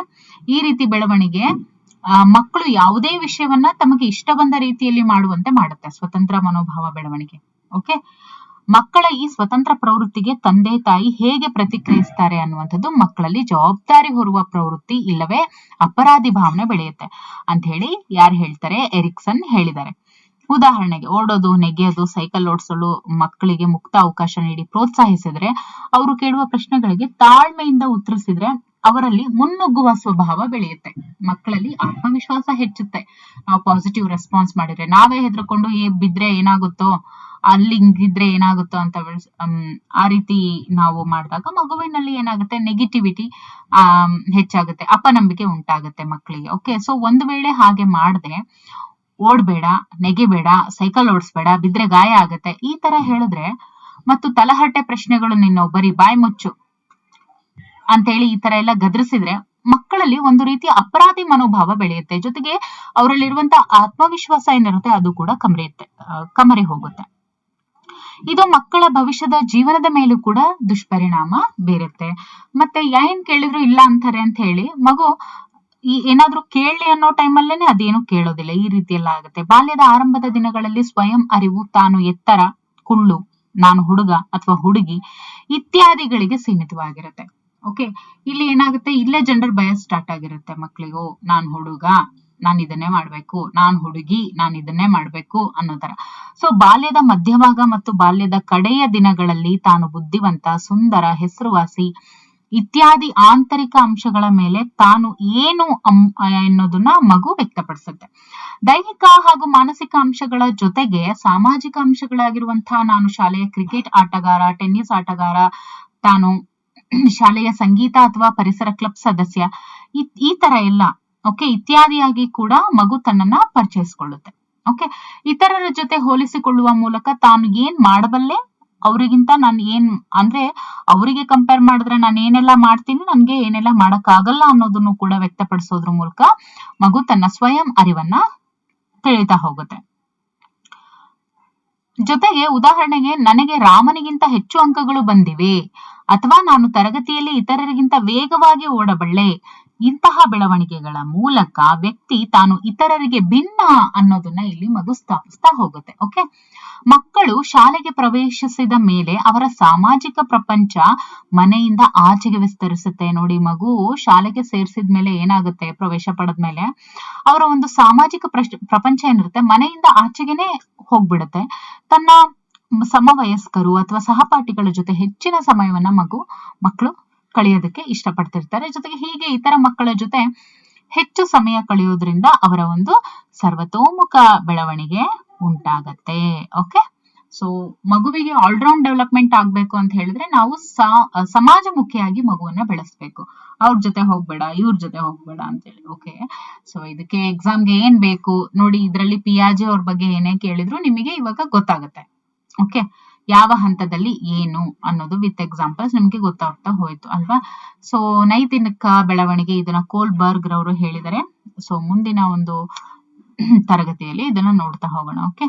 ಈ ರೀತಿ ಬೆಳವಣಿಗೆ ಮಕ್ಕಳು ಯಾವುದೇ ವಿಷಯವನ್ನ ತಮಗೆ ಇಷ್ಟ ಬಂದ ರೀತಿಯಲ್ಲಿ ಮಾಡುವಂತೆ ಮಾಡುತ್ತೆ. ಸ್ವತಂತ್ರ ಮನೋಭಾವ ಬೆಳವಣಿಗೆ. ಓಕೆ, ಮಕ್ಕಳ ಈ ಸ್ವತಂತ್ರ ಪ್ರವೃತ್ತಿಗೆ ತಂದೆ ತಾಯಿ ಹೇಗೆ ಪ್ರತಿಕ್ರಿಯಿಸ್ತಾರೆ ಅನ್ನುವಂಥದ್ದು ಮಕ್ಕಳಲ್ಲಿ ಜವಾಬ್ದಾರಿ ಹೊರುವ ಪ್ರವೃತ್ತಿ ಇಲ್ಲವೇ ಅಪರಾಧಿ ಭಾವನೆ ಬೆಳೆಯುತ್ತೆ ಅಂತ ಹೇಳಿ ಯಾರು ಹೇಳ್ತಾರೆ, ಎರಿಕ್ಸನ್ ಹೇಳಿದ್ದಾರೆ. ಉದಾಹರಣೆಗೆ ಓಡೋದು, ನೆಗೆಯೋದು, ಸೈಕಲ್ ಓಡಿಸಲು ಮಕ್ಕಳಿಗೆ ಮುಕ್ತ ಅವಕಾಶ ನೀಡಿ ಪ್ರೋತ್ಸಾಹಿಸಿದ್ರೆ, ಅವರು ಕೇಳುವ ಪ್ರಶ್ನೆಗಳಿಗೆ ತಾಳ್ಮೆಯಿಂದ ಉತ್ತರಿಸಿದ್ರೆ ಅವರಲ್ಲಿ ಮುನ್ನುಗ್ಗುವ ಸ್ವಭಾವ ಬೆಳೆಯುತ್ತೆ. ಮಕ್ಕಳಲ್ಲಿ ಆತ್ಮವಿಶ್ವಾಸ ಹೆಚ್ಚುತ್ತೆ. ನಾವು ಪಾಸಿಟಿವ್ ರೆಸ್ಪಾನ್ಸ್ ಮಾಡಿದ್ರೆ, ನಾವೇ ಹೆದರ್ಕೊಂಡು ಬಿದ್ರೆ ಏನಾಗುತ್ತೋ, ಅಲ್ಲಿ ಹಿಂಗಿದ್ರೆ ಏನಾಗುತ್ತೋ ಅಂತ ಆ ರೀತಿ ನಾವು ಮಾಡಿದಾಗ ಮಗುವಿನಲ್ಲಿ ಏನಾಗುತ್ತೆ, ನೆಗೆಟಿವಿಟಿ ಹೆಚ್ಚಾಗುತ್ತೆ, ಅಪನಂಬಿಕೆ ಉಂಟಾಗುತ್ತೆ ಮಕ್ಕಳಿಗೆ. ಓಕೆ, ಸೊ ಒಂದು ವೇಳೆ ಹಾಗೆ ಮಾಡದೆ ಓಡ್ಬೇಡ, ನೆಗೆಬೇಡ, ಸೈಕಲ್ ಓಡಿಸ್ಬೇಡ, ಬಿದ್ರೆ ಗಾಯ ಆಗತ್ತೆ ಈ ತರ ಹೇಳಿದ್ರೆ ಮತ್ತು ತಲಹಟ್ಟೆ ಪ್ರಶ್ನೆಗಳು ನಿನ್ನ ಬರೀ ಬಾಯಿ ಮುಚ್ಚು ಅಂತೇಳಿ ಈ ತರ ಎಲ್ಲ ಗದರಿಸಿದ್ರೆ ಮಕ್ಕಳಲ್ಲಿ ಒಂದು ರೀತಿಯ ಅಪರಾಧಿ ಮನೋಭಾವ ಬೆಳೆಯುತ್ತೆ. ಜೊತೆಗೆ ಅವರಲ್ಲಿರುವಂತ ಆತ್ಮವಿಶ್ವಾಸ ಏನಿರುತ್ತೆ ಅದು ಕೂಡ ಕಮರಿ ಹೋಗುತ್ತೆ. ಇದು ಮಕ್ಕಳ ಭವಿಷ್ಯದ ಜೀವನದ ಮೇಲೂ ಕೂಡ ದುಷ್ಪರಿಣಾಮ ಬೀರುತ್ತೆ. ಮತ್ತೆ ಏನ್ ಕೇಳಿದ್ರು ಇಲ್ಲ ಅಂತಾರೆ ಅಂತ ಹೇಳಿ ಮಗು ಏನಾದ್ರೂ ಕೇಳಲಿ ಅನ್ನೋ ಟೈಮಲ್ಲೇನೆ ಅದೇನು ಕೇಳೋದಿಲ್ಲ. ಈ ರೀತಿ ಎಲ್ಲ ಆಗುತ್ತೆ. ಬಾಲ್ಯದ ಆರಂಭದ ದಿನಗಳಲ್ಲಿ ಸ್ವಯಂ ಅರಿವು ತಾನು ಎತ್ತರ, ಕುಳ್ಳು, ನಾನು ಹುಡುಗ ಅಥವಾ ಹುಡುಗಿ ಇತ್ಯಾದಿಗಳಿಗೆ ಸೀಮಿತವಾಗಿರುತ್ತೆ. ಓಕೆ, ಇಲ್ಲಿ ಏನಾಗುತ್ತೆ, ಇಲ್ಲೇ ಜೆಂಡರ್ ಬಯಸ್ ಸ್ಟಾರ್ಟ್ ಆಗಿರುತ್ತೆ ಮಕ್ಕಳಿಗೂ. ನಾನ್ ಹುಡುಗ, ನಾನು ಇದನ್ನೇ ಮಾಡ್ಬೇಕು, ನಾನ್ ಹುಡುಗಿ, ನಾನು ಇದನ್ನೇ ಮಾಡ್ಬೇಕು ಅನ್ನೋ ತರ. ಸೊ ಬಾಲ್ಯದ ಮಧ್ಯಭಾಗ ಮತ್ತು ಬಾಲ್ಯದ ಕಡೆಯ ದಿನಗಳಲ್ಲಿ ತಾನು ಬುದ್ಧಿವಂತ, ಸುಂದರ, ಹೆಸರುವಾಸಿ ಇತ್ಯಾದಿ ಆಂತರಿಕ ಅಂಶಗಳ ಮೇಲೆ ತಾನು ಏನು ಎನ್ನುವುದನ್ನ ಮಗು ವ್ಯಕ್ತಪಡಿಸುತ್ತೆ. ದೈಹಿಕ ಹಾಗೂ ಮಾನಸಿಕ ಅಂಶಗಳ ಜೊತೆಗೆ ಸಾಮಾಜಿಕ ಅಂಶಗಳಾಗಿರುವಂತಹ ನಾನು ಶಾಲೆಯ ಕ್ರಿಕೆಟ್ ಆಟಗಾರ, ಟೆನ್ನಿಸ್ ಆಟಗಾರ, ತಾನು ಶಾಲೆಯ ಸಂಗೀತ ಅಥವಾ ಪರಿಸರ ಕ್ಲಬ್ ಸದಸ್ಯ, ಈ ತರ ಎಲ್ಲ ಓಕೆ ಇತ್ಯಾದಿಯಾಗಿ ಕೂಡ ಮಗು ತನ್ನನ್ನ ಪರಿಚಯಿಸಿಕೊಳ್ಳುತ್ತೆ. ಓಕೆ, ಇತರರ ಜೊತೆ ಹೋಲಿಸಿಕೊಳ್ಳುವ ಮೂಲಕ ತಾನು ಏನ್ ಮಾಡಬಲ್ಲೆ, ಅವರಿಗಿಂತ ನಾನು ಏನ್ ಅಂದ್ರೆ ಅವರಿಗೆ ಕಂಪೇರ್ ಮಾಡಿದ್ರೆ ನಾನು ಏನೆಲ್ಲ ಮಾಡ್ತೀನಿ, ನನ್ಗೆ ಏನೆಲ್ಲ ಮಾಡಕ್ ಆಗಲ್ಲ ಅನ್ನೋದನ್ನು ಕೂಡ ವ್ಯಕ್ತಪಡಿಸೋದ್ರ ಮೂಲಕ ಮಗು ತನ್ನ ಸ್ವಯಂ ಅರಿವನ್ನ ತಿಳಿತಾ ಹೋಗುತ್ತೆ. ಜೊತೆಗೆ ಉದಾಹರಣೆಗೆ ನನಗೆ ರಾಮನಿಗಿಂತ ಹೆಚ್ಚು ಅಂಕಗಳು ಬಂದಿವೆ ಅಥವಾ ನಾನು ತರಗತಿಯಲ್ಲಿ ಇತರರಿಗಿಂತ ವೇಗವಾಗಿ ಓಡಬಲ್ಲೆ, ಇಂತಹ ಬೆಳವಣಿಗೆಗಳ ಮೂಲಕ ವ್ಯಕ್ತಿ ತಾನು ಇತರರಿಗೆ ಭಿನ್ನ ಅನ್ನೋದನ್ನ ಇಲ್ಲಿ ಮಗು ಸ್ಥಾಪಿಸ್ತಾ ಹೋಗುತ್ತೆ. ಓಕೆ, ಮಕ್ಕಳು ಶಾಲೆಗೆ ಪ್ರವೇಶಿಸಿದ ಮೇಲೆ ಅವರ ಸಾಮಾಜಿಕ ಪ್ರಪಂಚ ಮನೆಯಿಂದ ಆಚೆಗೆ ವಿಸ್ತರಿಸುತ್ತೆ. ನೋಡಿ, ಮಗು ಶಾಲೆಗೆ ಸೇರಿಸಿದ ಮೇಲೆ ಏನಾಗುತ್ತೆ, ಪ್ರವೇಶ ಪಡೆದ್ಮೇಲೆ ಅವರ ಒಂದು ಸಾಮಾಜಿಕ ಪ್ರಪಂಚ ಏನಿರುತ್ತೆ ಮನೆಯಿಂದ ಆಚೆಗೆನೆ ಹೋಗ್ಬಿಡುತ್ತೆ. ತನ್ನ ಸಮವಯಸ್ಕರು ಅಥವಾ ಸಹಪಾಠಿಗಳ ಜೊತೆ ಹೆಚ್ಚಿನ ಸಮಯವನ್ನ ಮಕ್ಕಳು ಕಳೆಯೋದಕ್ಕೆ ಇಷ್ಟಪಡ್ತಿರ್ತಾರೆ. ಜೊತೆಗೆ ಹೀಗೆ ಇತರ ಮಕ್ಕಳ ಜೊತೆ ಹೆಚ್ಚು ಸಮಯ ಕಳೆಯೋದ್ರಿಂದ ಅವರ ಒಂದು ಸರ್ವತೋಮುಖ ಬೆಳವಣಿಗೆ ಉಂಟಾಗತ್ತೆ. ಓಕೆ, ಸೊ ಮಗುವಿಗೆ ಆಲ್ರೌಂಡ್ ಡೆವಲಪ್ಮೆಂಟ್ ಆಗ್ಬೇಕು ಅಂತ ಹೇಳಿದ್ರೆ ನಾವು ಸಮಾಜಮುಖಿಯಾಗಿ ಮಗುವನ್ನ ಬೆಳೆಸ್ಬೇಕು. ಅವ್ರ ಜೊತೆ ಹೋಗ್ಬೇಡ, ಇವ್ರ ಜೊತೆ ಹೋಗ್ಬೇಡ ಅಂತೇಳಿ. ಓಕೆ, ಸೊ ಇದಕ್ಕೆ ಎಕ್ಸಾಮ್ಗೆ ಏನ್ ಬೇಕು ನೋಡಿ, ಇದರಲ್ಲಿ ಪಿಯಾಜೆ ಅವ್ರ ಬಗ್ಗೆ ಏನೇ ಕೇಳಿದ್ರು ನಿಮಗೆ ಇವಾಗ ಗೊತ್ತಾಗುತ್ತೆ. ಓಕೆ, ಯಾವ ಹಂತದಲ್ಲಿ ಏನು ಅನ್ನೋದು ವಿತ್ ಎಕ್ಸಾಂಪಲ್ಸ್ ನಿಮ್ಗೆ ಗೊತ್ತಾಗ್ತಾ ಹೋಯ್ತು ಅಲ್ವಾ. ಸೊ ನೈತಿಕ ಬೆಳವಣಿಗೆ ಇದನ್ನ ಕೋಲ್ಬರ್ಗ್ ರವರು ಹೇಳಿದರೆ. ಸೊ ಮುಂದಿನ ಒಂದು ತರಗತಿಯಲ್ಲಿ ಇದನ್ನ ನೋಡ್ತಾ ಹೋಗೋಣ. ಓಕೆ,